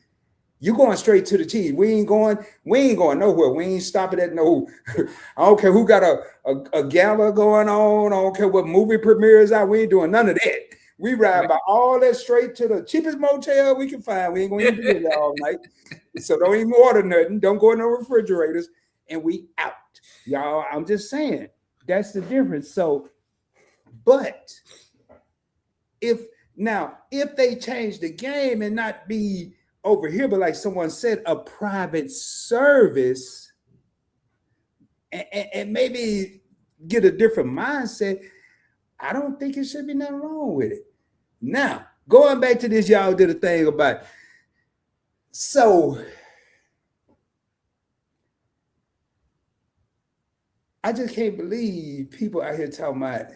you're going straight to the cheese. We ain't going nowhere. We ain't stopping at no. I don't care who got a gala going on. I don't care what movie premieres out. We ain't doing none of that. We ride by all that straight to the cheapest motel we can find. We ain't going to be there all night. So don't even order nothing. Don't go in no refrigerators. And we out. Y'all, I'm just saying. That's the difference. So, but if they change the game and not be over here, but like someone said, a private service, and maybe get a different mindset, I don't think it should be nothing wrong with it. Now, going back to this, y'all did a thing about, so I just can't believe people out here talking about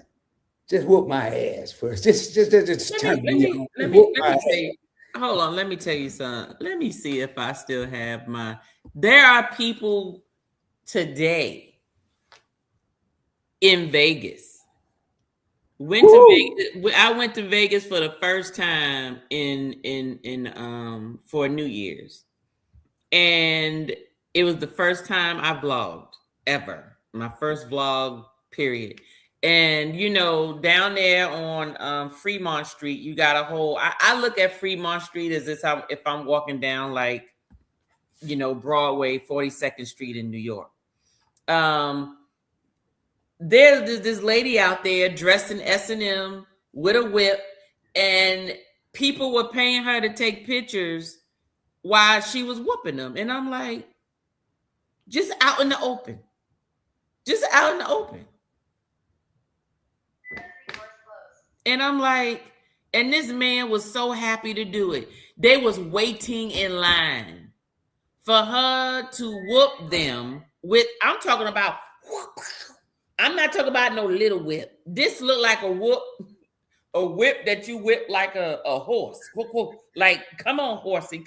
just whoop my ass first. Let me hold on, let me tell you something. Let me see if I still have my. There are people today in Vegas Went to Vegas. I went to Vegas for the first time in for New Year's, and it was the first time I vlogged ever. My first vlog, period. And you know, down there on Fremont Street, you got a whole. I look at Fremont Street as if I'm walking down like, you know, Broadway, 42nd Street in New York. There's this lady out there dressed in S&M with a whip, and people were paying her to take pictures while she was whooping them. And I'm like, just out in the open. Just out in the open. And I'm like, and this man was so happy to do it. They was waiting in line for her to whoop them with, I'm talking about, I'm not talking about no little whip. This looked like a whip that you whip like a horse. Like, come on, horsey.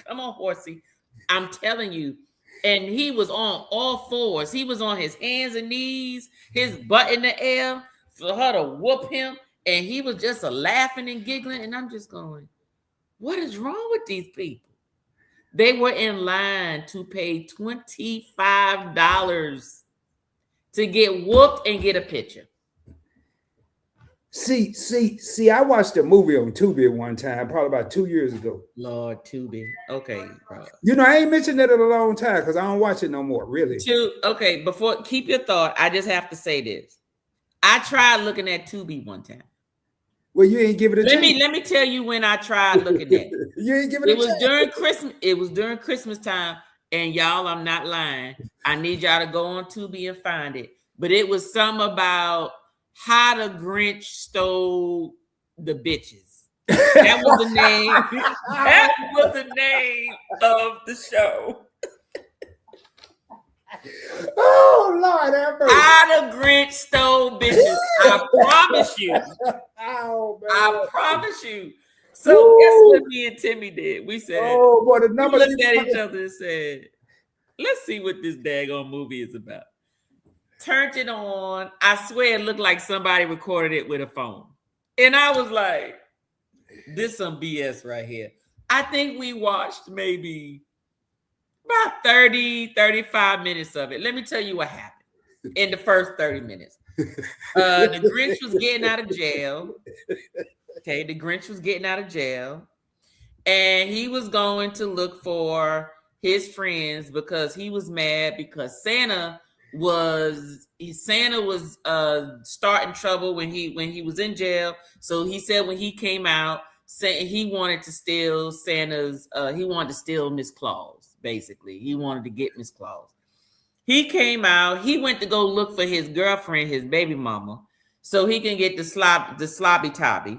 I'm telling you. And he was on all fours. He was on his hands and knees, his butt in the air for her to whoop him. And he was just laughing and giggling. And I'm just going, what is wrong with these people? They were in line to pay $25 to get whooped and get a picture. See, I watched a movie on Tubi one time, probably about 2 years ago. Lord, Tubi. Okay, bro. You know, I ain't mentioned that in a long time because I don't watch it no more, really. Okay, before, keep your thought. I just have to say this. I tried looking at Tubi one time. Well, you ain't give it a chance. Let me tell you when I tried looking at it. You ain't give it a chance. It was during Christmas. It was during Christmas time. And y'all, I'm not lying. I need y'all to go on Tubi and find it. But it was something about how the Grinch stole the bitches. That was the name. That was the name of the show. Oh, Lord, have mercy. How the Grinch stole bitches. I promise you. Oh, man. I promise you. So guess what me and Timmy did? We said, oh, boy, the number we looked at each other and said, let's see what this daggone movie is about. Turned it on. I swear it looked like somebody recorded it with a phone. And I was like, this some BS right here. I think we watched maybe about 30, 35 minutes of it. Let me tell you what happened in the first 30 minutes. The Grinch was getting out of jail. Okay, the Grinch was getting out of jail. And he was going to look for his friends because he was mad because Santa was starting trouble when he was in jail. So he said when he came out, he wanted to steal he wanted to steal Miss Claus, basically. He wanted to get Miss Claus. He came out, he went to go look for his girlfriend, his baby mama, so he can get the slobby tobby.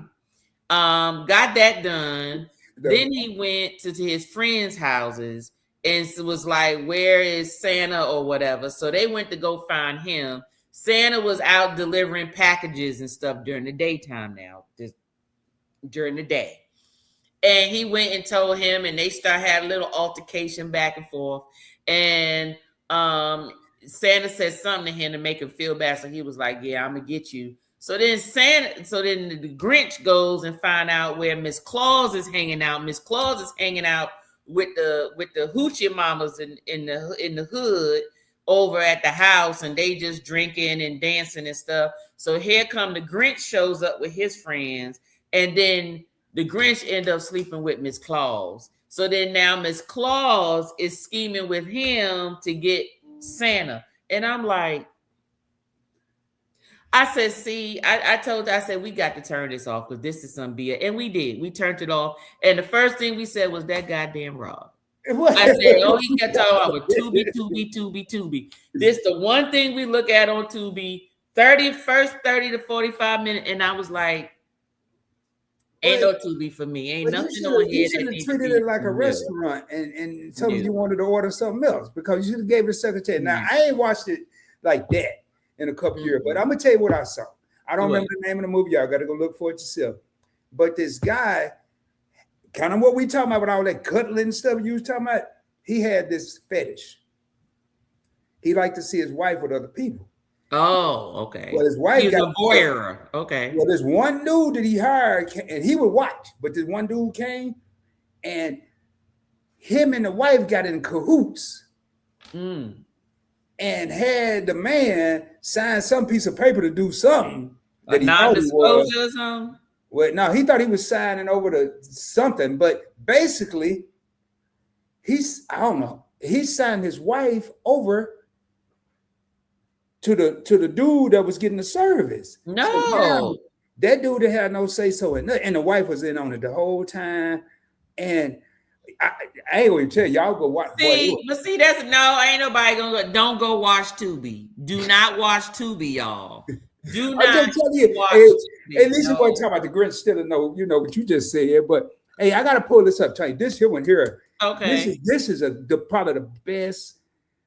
Got that done. Then he went to his friends' houses and was like, where is Santa or whatever? So they went to go find him. Santa was out delivering packages and stuff during the daytime now, just during the day. And he went and told him, and they had a little altercation back and forth. And Santa said something to him to make him feel bad. So he was like, yeah, I'm going to get you. So then the Grinch goes and find out where Miss Claus is hanging out. Miss Claus is hanging out with the hoochie mamas in the hood over at the house, and they just drinking and dancing and stuff. So here come the Grinch, shows up with his friends, and then the Grinch end up sleeping with Miss Claus. So then now Miss Claus is scheming with him to get Santa. And I'm like, I said, see, I said, we got to turn this off because this is some BS. And we did. We turned it off. And the first thing we said was that goddamn Rob. I said, oh, he kept talking about Tubi. This the one thing we look at on Tubi, 30 to 45 minutes. And I was like, ain't no Tubi for me. Ain't nothing on here. You should have treated it like a restaurant and told them you wanted to order something else because you should have gave it a second chance. Now, I ain't watched it like that in a couple years, but I'm gonna tell you what I saw. I don't remember the name of the movie. Y'all got to go look for it yourself. But this guy, kind of what we talking about with all that cuddling and stuff you was talking about, he had this fetish. He liked to see his wife with other people. Oh, okay. Well, his wife He was got a voyeur. Okay. Well, there's one dude that he hired, and he would watch, but this one dude came, and him and the wife got in cahoots Mm. and had the man sign some piece of paper to do something A that he thought he was. non-disclosure or something? Well, no, he thought he was signing over to something, but basically, I don't know. He signed his wife over to the dude that was getting the service. No. So now, that dude that had no say so, and the wife was in on it the whole time. And I ain't gonna tell y'all go watch. See, that's no, ain't nobody gonna go. Don't go watch Tubi. Do not watch Tubi, y'all. Do not. I'm just telling you, watch hey, at least you want to talk about the Grinch still know, what you just said. But hey, I gotta pull this up. Tell you this here one here. Okay. This is probably the best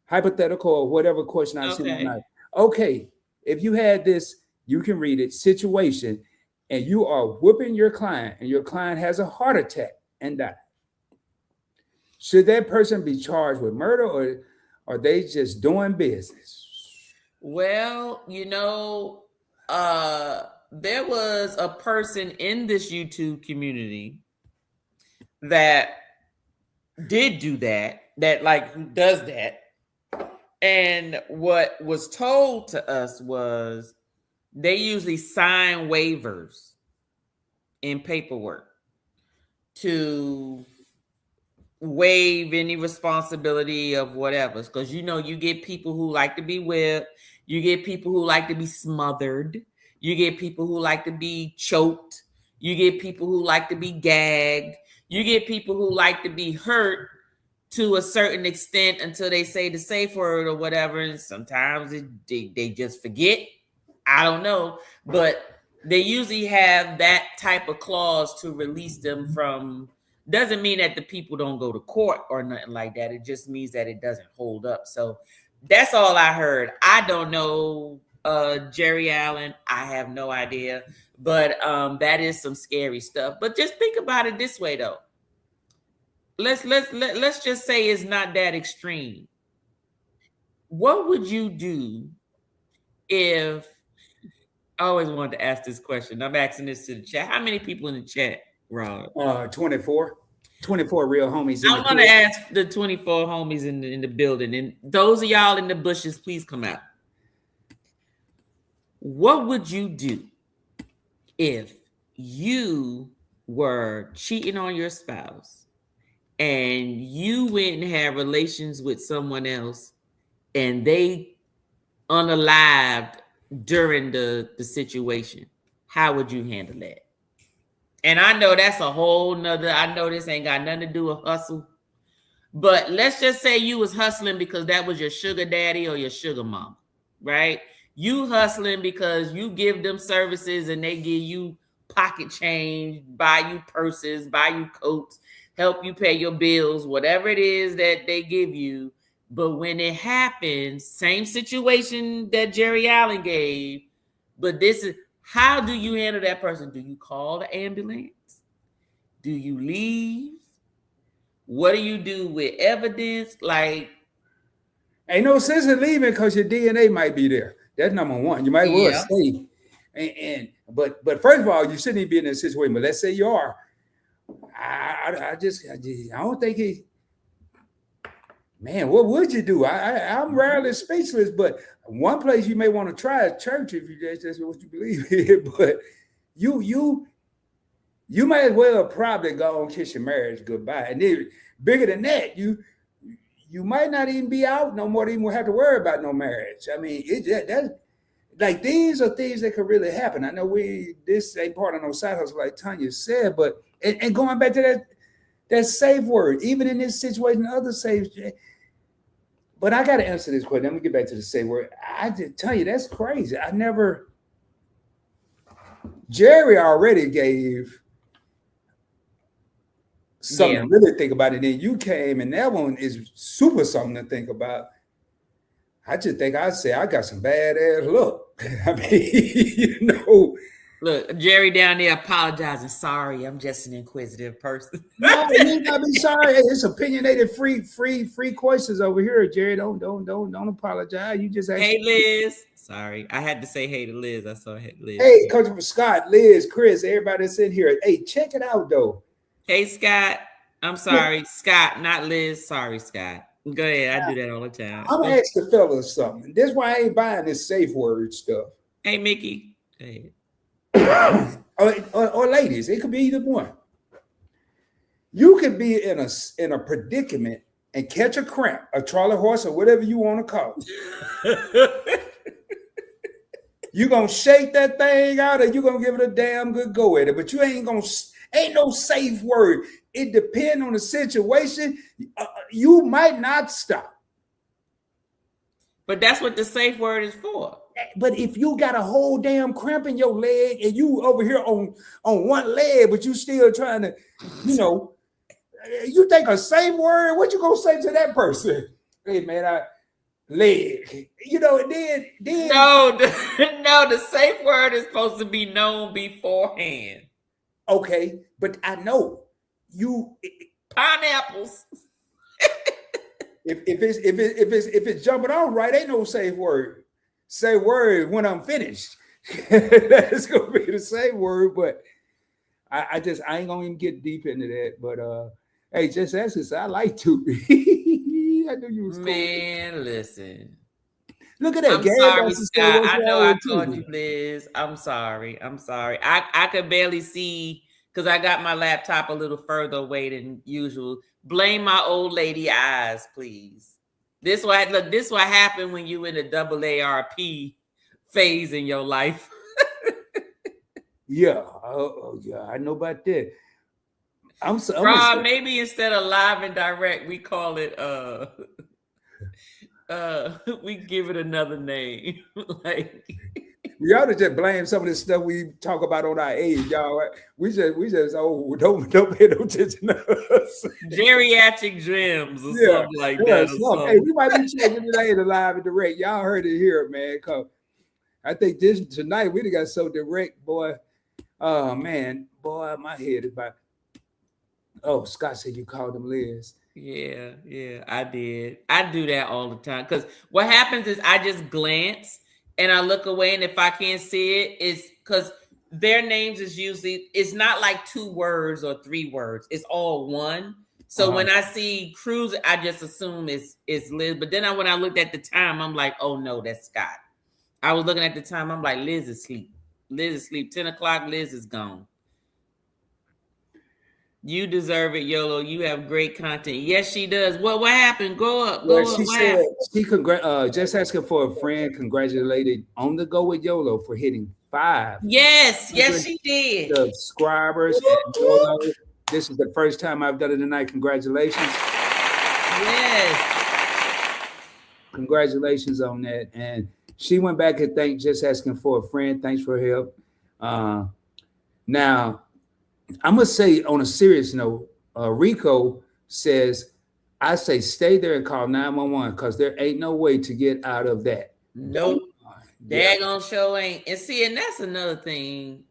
hypothetical or whatever question I've seen tonight. Okay, if you had this, you can read it. Situation, and you are whooping your client, and your client has a heart attack and died. Should that person be charged with murder, or are they just doing business? Well, there was a person in this YouTube community that did do that who does that. And what was told to us was they usually sign waivers in paperwork to waive any responsibility of whatever. Because you get people who like to be whipped, you get people who like to be smothered, you get people who like to be choked, you get people who like to be gagged, you get people who like to be hurt to a certain extent until they say the safe word or whatever. And sometimes they just forget. I don't know. But they usually have that type of clause to release them from. Doesn't mean that the people don't go to court or nothing like that. It just means that it doesn't hold up. So that's all I heard. I don't know, Jerry Allen. I have no idea. But that is some scary stuff. But just think about it this way, though. Let's just say it's not that extreme. What would you do if I always wanted to ask this question? I'm asking this to the chat. How many people in the chat, Rob? 24 real homies. I'm gonna ask the 24 homies in the building, and those of y'all in the bushes, please come out. What would you do if you were cheating on your spouse and you went and had relations with someone else and they unalived during the situation? How would you handle that? And I know that's a whole nother, I know this ain't got nothing to do with hustle, but let's just say you was hustling because that was your sugar daddy or your sugar mom, right? You hustling because you give them services and they give you pocket change, buy you purses, buy you coats, help you pay your bills, whatever it is that they give you. But when it happens, same situation that Jerry Allen gave, but this is, how do you handle that person? Do you call the ambulance? Do you leave? What do you do with evidence? Like, ain't no sense in leaving because your DNA might be there. That's number one. You might well stay. But first of all, you shouldn't even be in this situation. But let's say you are. I don't think man, what would you do? I'm rarely speechless, but one place you may want to try is church if that's what you believe in. But you might as well probably go and kiss your marriage goodbye. And then bigger than that, you might not even be out no more. Even have to worry about no marriage. I mean, that's like these are things that could really happen. I know this ain't part of no side hustle like Tanya said, but and going back to that safe word, even in this situation, other safe. But I got to answer this question. Let me get back to the safe word. I did tell you that's crazy. Jerry already gave something to really think about it. Then you came, and that one is super something to think about. I just think I'd say I got some badass look. I mean, Look, Jerry down there apologizing. Sorry, I'm just an inquisitive person. No, you ain't gotta be sorry. Hey, it's opinionated, free questions over here, Jerry. Don't apologize. You just ask. Hey, Liz. Sorry, I had to say hey to Liz. I saw Liz. Hey, Coach for Scott, Liz, Chris, everybody that's in here. Hey, check it out though. Hey, Scott. I'm sorry, Scott, not Liz. Sorry, Scott. Go ahead. I do that all the time. I'm gonna ask the fellas something. This is why I ain't buying this safe word stuff. Hey, Mickey. Hey. or ladies, it could be either one. You could be in a predicament and catch a cramp, a Charlie horse, or whatever you want to call it. You gonna shake that thing out, or you gonna give it a damn good go at it. But you ain't no safe word. It depends on the situation. You might not stop. But that's what the safe word is for. But if you got a whole damn cramp in your leg and you over here on one leg, but you still trying to, you think a safe word, what you gonna say to that person? Hey man, leg. And then no, the safe word is supposed to be known beforehand. Okay, but I know you pineapples. if it's jumping off right, ain't no safe word. Say word when I'm finished. That's gonna be the same word, but I ain't gonna even get deep into that. But hey, just ask us. I like to. I knew you was cool. Man, listen. Look at that. I'm sorry, Scott. I know I called you, Liz. I'm sorry. I could barely see because I got my laptop a little further away than usual. Blame my old lady eyes, please. This what happened when you in the AARP phase in your life. Yeah. Yeah, I know about that. Rob, maybe instead of live and direct, we call it we give it another name. Like y'all to just blame some of this stuff we talk about on our age, y'all. We just don't pay no attention to us. Geriatric dreams or something like that. Hey, we might be checking today the live and direct. Y'all heard it here, man. Cause I think tonight we done got so direct, boy. Oh man, boy, my head is about. Oh, Scott said you called him Liz. Yeah, I did. I do that all the time because what happens is I just glance and I look away, and if I can't see it, it's because their names is usually it's not like 2 words or 3 words. It's all one. So when I see Cruz, I just assume it's Liz. But then when I looked at the time, I'm like, oh no, that's Scott. I was looking at the time. I'm like, Liz is asleep. 10 o'clock. Liz is gone. You deserve it, YOLO. You have great content. Yes, she does. What happened? Go up. She said she just asking for a friend congratulated on the go with YOLO for hitting 5. Yes, she did. Subscribers. YOLO. This is the first time I've done it tonight. Congratulations. Yes. Congratulations on that. And she went back and thanked just asking for a friend. Thanks for help. Now, I'm going to say on a serious note, Rico says, I say stay there and call 911 because there ain't no way to get out of that. Nope. Daggone show ain't. And see, and that's another thing.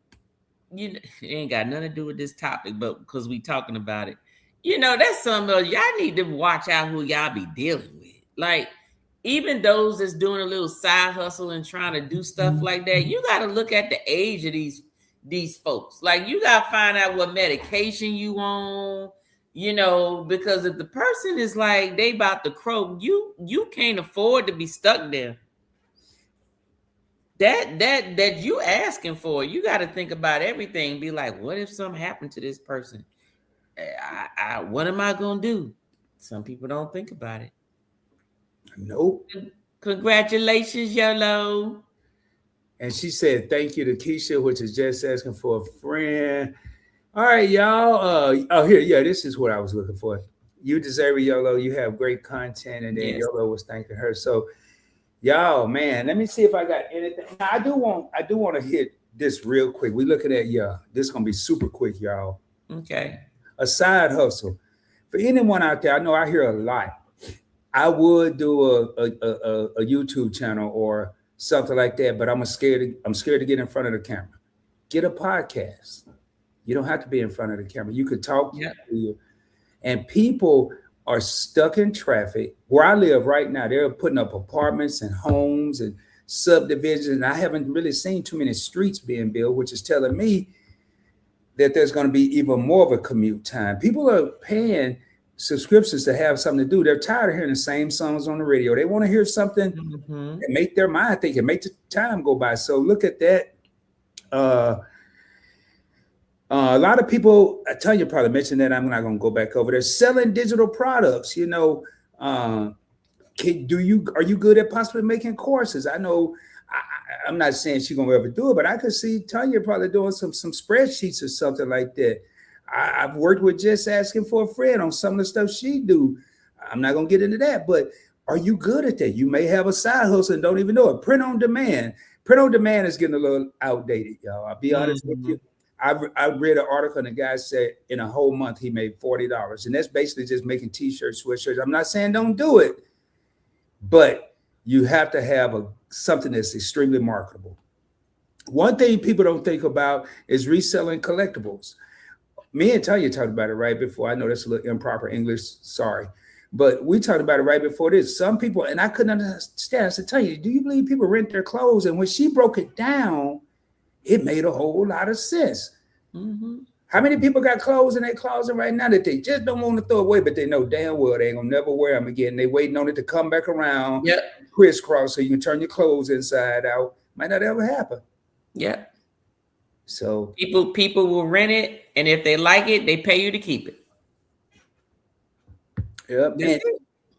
It ain't got nothing to do with this topic, but because we talking about it. That's something else. Y'all need to watch out who y'all be dealing with. Like, even those that's doing a little side hustle and trying to do stuff like that, you got to look at the age of these folks. Like, you got to find out what medication you on, because if the person is like, they about to croak, you can't afford to be stuck there. That you asking for, you got to think about everything. Be like, what if something happened to this person? What am I going to do? Some people don't think about it. Nope. Congratulations, YOLO. And she said, thank you to Keisha, which is just asking for a friend. All right, y'all. This is what I was looking for. You deserve it, YOLO. You have great content. And then YOLO was thanking her. So, y'all, man, let me see if I got anything. Now, I do want to hit this real quick. We're looking at, this is going to be super quick, y'all. Okay. A side hustle. For anyone out there, I know I hear a lot. I would do a YouTube channel or something like that, but I'm scared to get in front of the camera. get a podcast. You don't have to be in front of the camera. You could talk to you. And people are stuck in traffic. Where I live right now, they're putting up apartments and homes and subdivisions. And I haven't really seen too many streets being built, which is telling me that there's going to be even more of a commute time. People are paying subscriptions to have something to do. They're tired of hearing the same songs on the radio. They want to hear something that make their mind think and make the time go by. So look at that. A lot of people, I tell you, probably mentioned that. I'm not going to go back over there. Selling digital products. You know, are you good at possibly making courses? I know. I'm not saying she's gonna ever do it, but I could see Tanya probably doing some spreadsheets or something like that. I've worked with Just Asking for a Friend on some of the stuff she do. I'm not gonna get into that, but are you good at that? You may have a side hustle and don't even know it. Print on demand. Print on demand is getting a little outdated, y'all. I'll be honest with you. I read an article and the guy said in a whole month he made $40, and that's basically just making t-shirts, sweatshirts. I'm not saying don't do it, but you have to have something that's extremely marketable. One thing people don't think about is reselling collectibles. Me and Tanya talked about it right before. I know that's a little improper English, sorry. But we talked about it right before this. Some people, and I couldn't understand. I said, Tanya, do you believe people rent their clothes? And when she broke it down, it made a whole lot of sense. How many people got clothes in their closet right now that they just don't want to throw away, but they know damn well they ain't gonna never wear them again. They waiting on it to come back around, crisscross, so you can turn your clothes inside out. Might not ever happen. So people will rent it, and if they like it, they pay you to keep it. And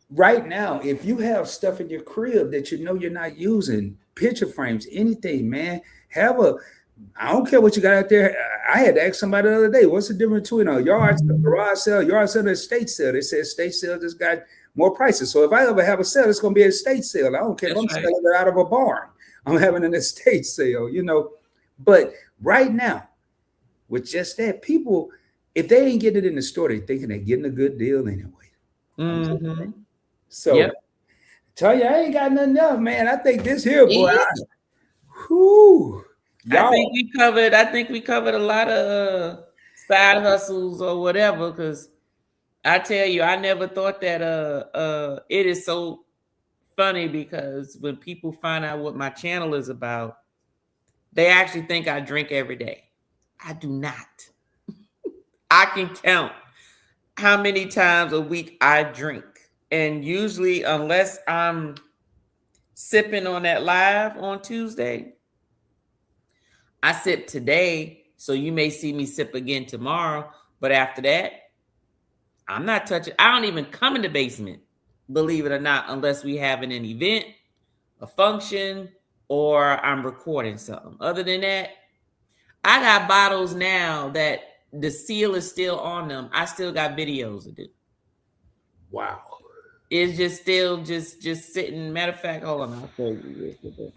right now, if you have stuff in your crib that you know you're not using, picture frames, anything, man, I don't care what you got out there. I had to ask somebody the other day, what's the difference between a yard sale, garage sale, and a estate sale? They said estate sale just got more prices. So if I ever have a sale, it's going to be an estate sale. I don't care if I'm selling it out of a barn. I'm having an estate sale, you know. But right now, with just that, people, if they ain't getting it in the store, they thinking they're getting a good deal anyway. So tell you, I ain't got nothing else, man. I think this here, boy. I think we covered a lot of side hustles or whatever, because I tell you, I never thought that it is so funny, because when people find out what my channel is about, they actually think I drink every day. I do not. I can count how many times a week I drink. And usually, unless I'm sipping on that live on Tuesday, I sip today, so you may see me sip again tomorrow. But after that, I'm not touching. I don't even come in the basement, believe it or not, unless we having an event, a function, or I'm recording something. Other than that, I got bottles now that the seal is still on them. I still got videos to do. Wow. It's just still just sitting. Matter of fact, hold on, I'll show you this.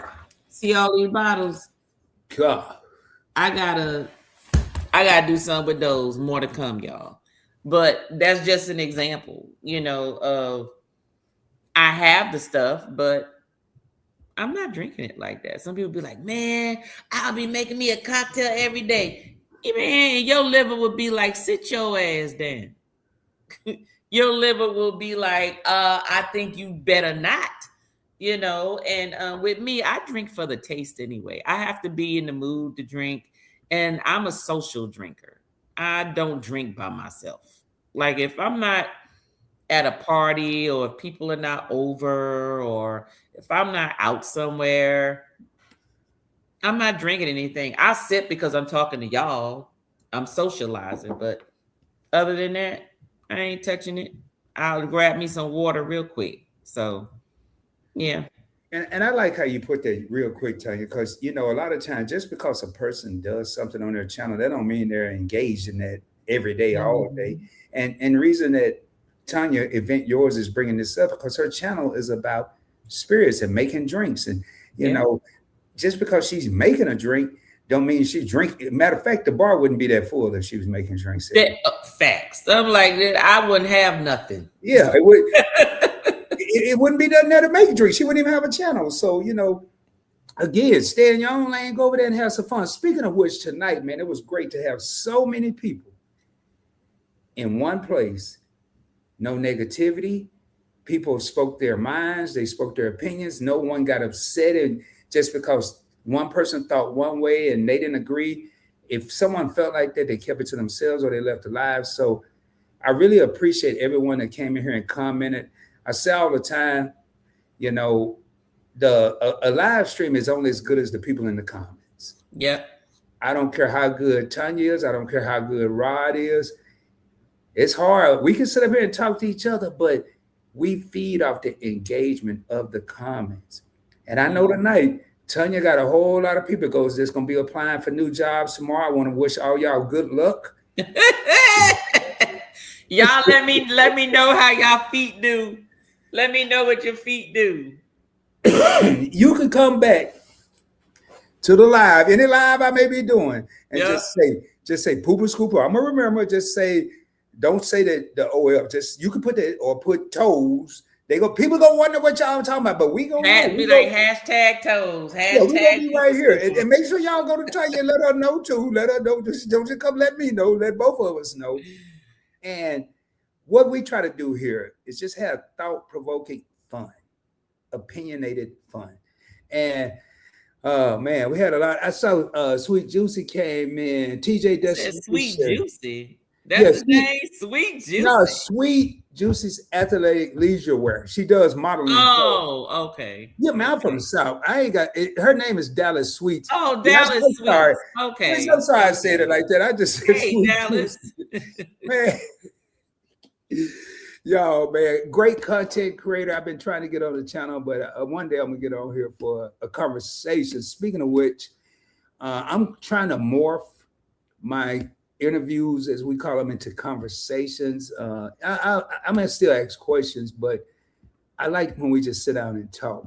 See all these bottles? God. I gotta do something with those. More to come, y'all. But that's just an example, you know, of I have the stuff, but I'm not drinking it like that. Some people be like, man, I'll be making me a cocktail every day. Man, your liver would be like, sit your ass down. Your liver will be like, I think you better not, you know. And with me, I drink for the taste anyway. I have to be in the mood to drink, and I'm a social drinker. I don't drink by myself. Like if I'm not at a party, or if people are not over, or if I'm not out somewhere, I'm not drinking anything. I sip because I'm talking to y'all. I'm socializing, but other than that, I ain't touching it. I'll grab me some water real quick. So, yeah. And I like how you put that real quick, Tanya, because, you know, a lot of times just because a person does something on their channel, that don't mean they're engaged in that every day, all day. And the reason that Tanya Event Yours is bringing this up, because her channel is about spirits and making drinks. And, you know, just because she's making a drink, don't mean she's drinking. Matter of fact, the bar wouldn't be that full if she was making drinks. Facts. I'm like, I wouldn't have nothing. Yeah, it would. It wouldn't be nothing there to make drinks. She wouldn't even have a channel. So, you know, again, stay in your own lane, go over there and have some fun. Speaking of which, tonight, man, it was great to have so many people in one place. No negativity. People spoke their minds, they spoke their opinions. No one got upset, and just because one person thought one way and they didn't agree, if someone felt like that, they kept it to themselves or they left alive. So I really appreciate everyone that came in here and commented. I say all the time, you know, a live stream is only as good as the people in the comments. Yep. I don't care how good Tanya is. I don't care how good Rod is. It's hard. We can sit up here and talk to each other, but we feed off the engagement of the comments. And I know tonight, Tanya got a whole lot of people that's going to be applying for new jobs tomorrow. I want to wish all y'all good luck. Y'all let me know how y'all feet do. Let me know what your feet do. You can come back to the live, any live I may be doing, and just say pooper scooper. I'm gonna remember, just say, don't say the OL. Just you can put that or put toes. People gonna wonder what y'all talking about, but we gonna be like hashtag toes. Yeah, we gonna be right here, and make sure y'all go to Tanya and let her know too. Let her know. Don't just come let me know. Let both of us know. And what we try to do here is just have thought-provoking fun, opinionated fun, and man, we had a lot. I saw Sweet Juicy came in. TJ Destiny. Sweet Juicy. That's the name, Sweet Juicy. No, Sweet Juicy's athletic leisure wear. She does modeling. Oh, okay. Yeah, man, I'm from the South. I ain't got it. Her name is Dallas Sweet. Oh, Dallas Sweet. Sorry. Okay. I'm sorry I said it like that. I just said Sweet Dallas. Man. Yo, man, great content creator. I've been trying to get on the channel, but one day I'm gonna get on here for a conversation. Speaking of which, I'm trying to morph my interviews, as we call them, into conversations. I'm gonna still ask questions, but I like when we just sit down and talk.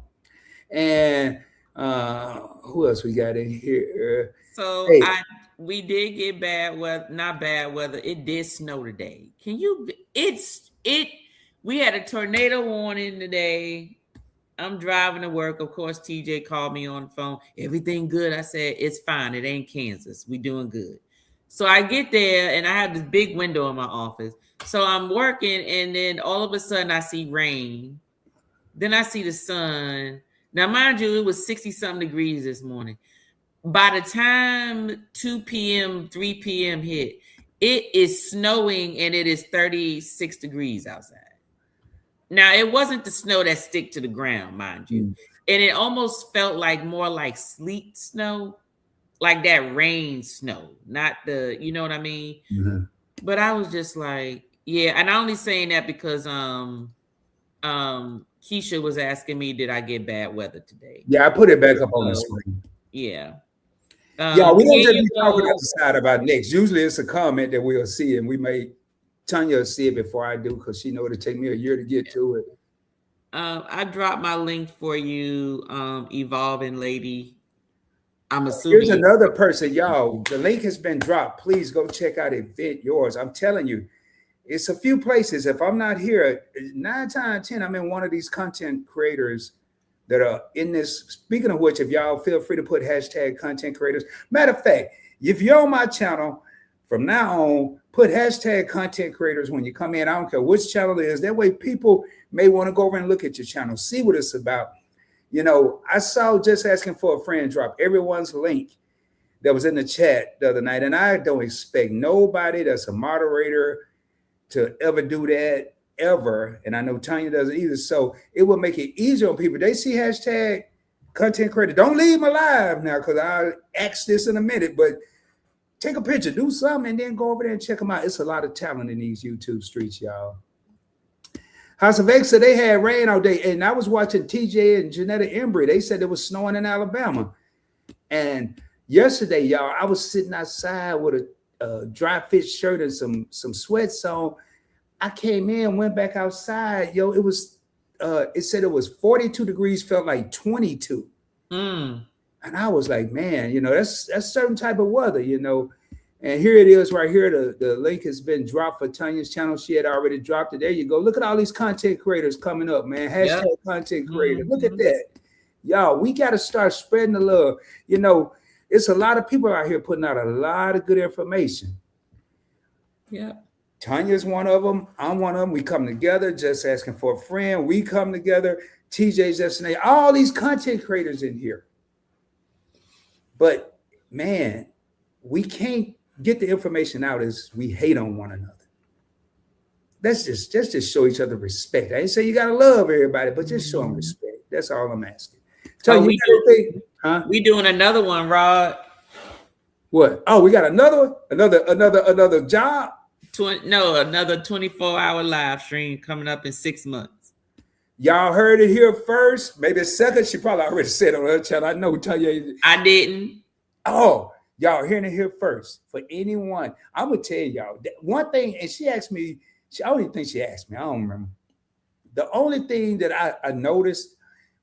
And who else we got in here? So we did get bad weather, not bad weather. It did snow today. We had a tornado warning today. I'm driving to work. Of course, TJ called me on the phone. Everything good? I said, it's fine. It ain't Kansas. We doing good. So I get there and I have this big window in my office. So I'm working and then all of a sudden I see rain. Then I see the sun. Now, mind you, it was 60-something degrees this morning. By the time 2 p.m., 3 p.m. hit, it is snowing and it is 36 degrees outside. Now, it wasn't the snow that stick to the ground, mind you. And it almost felt like more like sleet snow, like that rain snow, not the, you know what I mean? Mm-hmm. But I was just like, yeah. And I'm only saying that because Keisha was asking me, did I get bad weather today? Yeah, I put it back up on the screen. Yeah. Yeah, we don't just be talking outside about next. Usually it's a comment that we'll see, and we may Tanya will see it before I do because she know it'll take me a year to get to it. I dropped my link for you, Evolving Lady. I'm assuming. Here's another person, y'all. The link has been dropped. Please go check out Event Yours. I'm telling you, it's a few places. If I'm not here, 9 times out of 10, I'm in one of these content creators that are in this. Speaking of which, if y'all feel free to put hashtag content creators. Matter of fact, if you're on my channel from now on, put hashtag content creators when you come in. I don't care which channel it is. That way people may want to go over and look at your channel, see what it's about. You know, I saw Just Asking for a Friend drop everyone's link that was in the chat the other night. And I don't expect nobody that's a moderator to ever do that ever. And I know Tanya doesn't either. So it will make it easier on people. They see hashtag content creator. Don't leave them alive now, because I'll ask this in a minute, but take a picture, do something, and then go over there and check them out. It's a lot of talent in these YouTube streets, y'all. House of X, they had rain all day. And I was watching TJ and Janetta Embry. They said it was snowing in Alabama. And yesterday, y'all, I was sitting outside with a dry fit shirt and some sweats on. I came in, went back outside. Yo, it was, it said it was 42 degrees, felt like 22. And I was like, man, you know, that's certain type of weather, you know. And here it is right here. The link has been dropped for Tanya's channel. She had already dropped it. There you go. Look at all these content creators coming up, man. Hashtag content creator. Look at that. Y'all, we got to start spreading the love. You know, it's a lot of people out here putting out a lot of good information. Yeah. Tanya's one of them. I'm one of them. We come together, just asking for a friend. We come together. TJ's Destination. All these content creators in here. But man, we can't get the information out as we hate on one another. Let's just show each other respect. I ain't say you gotta love everybody, but just show them respect. That's all I'm asking. Oh, we doing another one, Rod. What? Oh, we got another job. Another 24-hour live stream coming up in 6 months. Y'all heard it here first. Maybe second. She probably already said on her channel. I know. Tanya. I didn't. Oh, y'all hearing it here first. For anyone, I'm gonna tell y'all one thing. And she asked me. I don't even think she asked me. I don't remember. The only thing that I noticed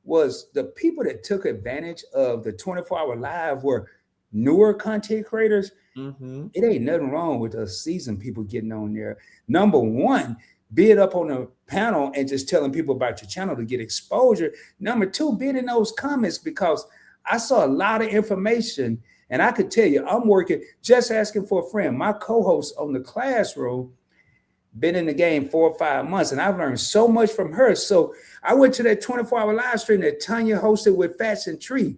was the people that took advantage of the 24-hour live were newer content creators. Mm-hmm. It ain't nothing wrong with us seasoned people getting on there. Number one, being up on the panel and just telling people about your channel to get exposure. Number two, being in those comments, because I saw a lot of information and I could tell you, I'm working, just asking for a friend. My co-host on the Classroom, been in the game 4 or 5 months, and I've learned so much from her. So I went to that 24-hour live stream that Tanya hosted with Fats and Tree.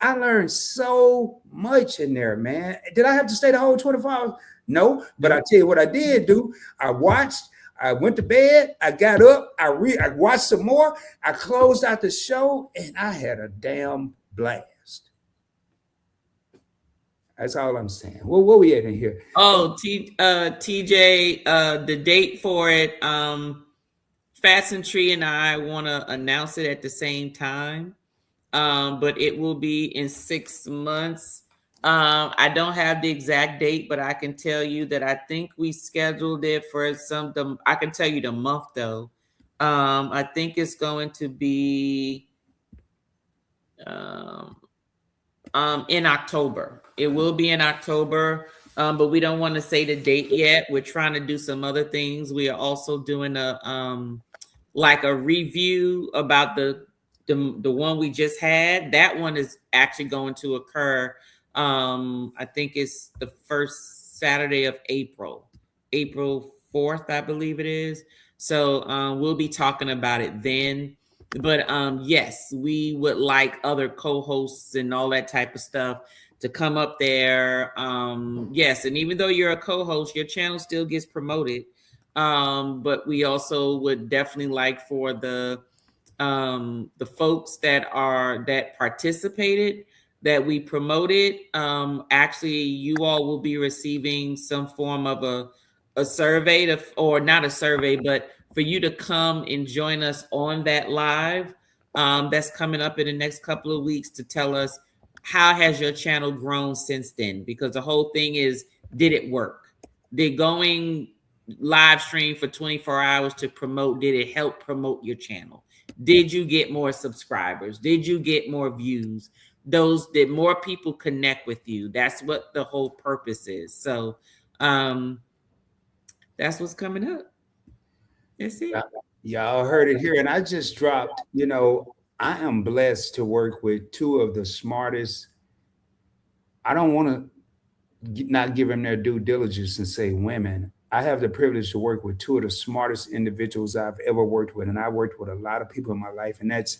I learned so much in there, man. Did I have to stay the whole 24 hours? No, but I tell you what I did do. I watched, I went to bed, I got up, I watched some more, I closed out the show, and I had a damn blast. That's all I'm saying. Well, what we at in here? Oh, TJ, the date for it, Fats and Tree and I want to announce it at the same time. But it will be in 6 months. I don't have the exact date, but I can tell you that I think we scheduled it for I can tell you the month though. I think it's going to be in October. It will be in October, but we don't want to say the date yet. We're trying to do some other things. We are also doing a review about the one we just had. That one is actually going to occur. I think it's the first Saturday of April 4th, I believe it is. So we'll be talking about it then. But yes, we would like other co-hosts and all that type of stuff to come up there. Yes, and even though you're a co-host, your channel still gets promoted. But we also would definitely like for the folks that participated, that we promoted, actually you all will be receiving some form of a survey or not a survey, but for you to come and join us on that live that's coming up in the next couple of weeks to tell us how has your channel grown since then, because the whole thing is, did it work? Did going live stream for 24 hours to promote, did it help promote your channel? Did you get more subscribers? Did you get more views? Did more people connect with you? That's what the whole purpose is. So that's what's coming up. That's it. Y'all heard it here. And I just dropped, I am blessed to work with two of the smartest. I don't want to not give them their due diligence and say women. I have the privilege to work with two of the smartest individuals I've ever worked with. And I worked with a lot of people in my life. And that's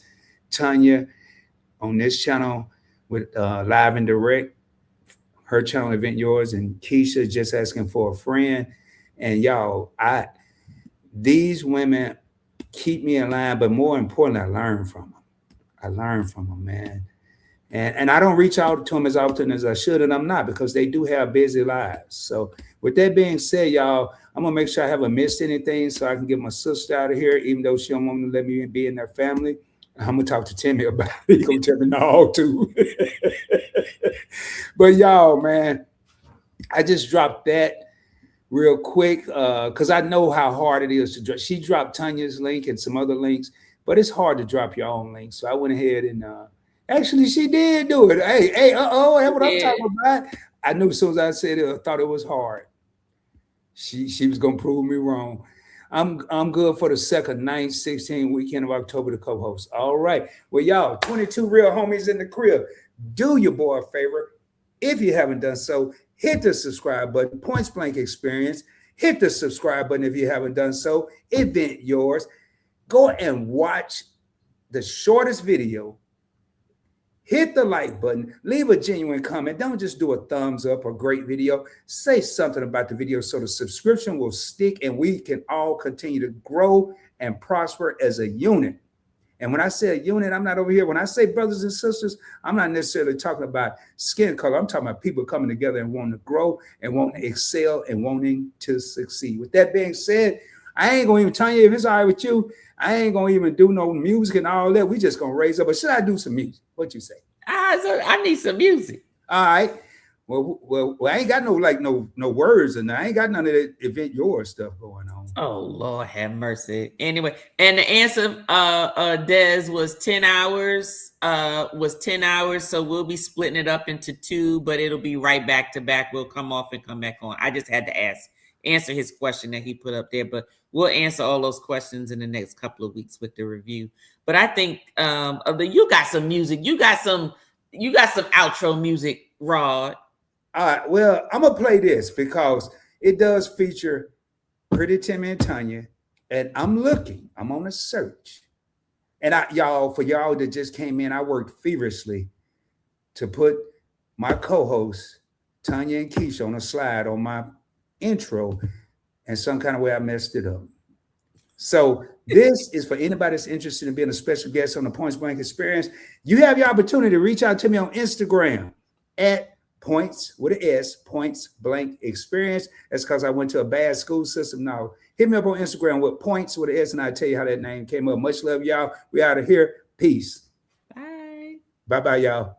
Tanya on this channel with Live and Direct, her channel, Event Yours, and Keisha, Just Asking for a Friend. And y'all, these women keep me in line, but more importantly, I learn from them, man. And I don't reach out to them as often as I should, and I'm not, because they do have busy lives. So with that being said, y'all, I'm gonna make sure I haven't missed anything so I can get my sister out of here, even though she don't want to let me be in their family. I'm gonna talk to Timmy about it. He's gonna tell me no too. But y'all, man, I just dropped that real quick because I know how hard it is to drop. She dropped Tanya's link and some other links, but it's hard to drop your own link. So I went ahead and actually she did do it. Hey, that's what I'm talking about. I knew as soon as I said it, I thought it was hard. She was gonna prove me wrong. I'm good for the 2nd, 9th, 16th weekend of October to co-host. All right. Well, y'all, 22 real homies in the crib. Do your boy a favor. If you haven't done so, hit the subscribe button. Points Blank Experience. Hit the subscribe button if you haven't done so. Event Yours. Go and watch the shortest video. Hit the like button. Leave a genuine comment. Don't just do a thumbs up or great video. Say something about the video so the subscription will stick and we can all continue to grow and prosper as a unit. And when I say a unit, I'm not over here. When I say brothers and sisters, I'm not necessarily talking about skin color. I'm talking about people coming together and wanting to grow and wanting to excel and wanting to succeed. With that being said, I ain't going to even tell you if it's all right with you. I ain't going to even do no music and all that. We just going to raise up. But should I do some music? What you say? So I need some music. All right. Well, I ain't got no words, and I ain't got none of that Event Yours stuff going on. Oh Lord, have mercy. Anyway, and the answer, Des, was 10 hours. So we'll be splitting it up into 2, but it'll be right back to back. We'll come off and come back on. I just had to answer his question that he put up there, but we'll answer all those questions in the next couple of weeks with the review. But I think you got some music. You got some outro music, Rod. All right, well, I'm gonna play this because it does feature Pretty Timmy and Tanya, and I'm on a search. And for y'all that just came in, I worked feverishly to put my co-hosts, Tanya and Keisha, on a slide on my intro, and some kind of way I messed it up. So this is for anybody that's interested in being a special guest on the Points Blank Experience. You have your opportunity to reach out to me on Instagram at Points with an S, Points Blank Experience. That's because I went to a bad school system. Now, hit me up on Instagram with Points with an S, and I'll tell you how that name came up. Much love, y'all. We out of here. Peace. Bye. Bye-bye, y'all.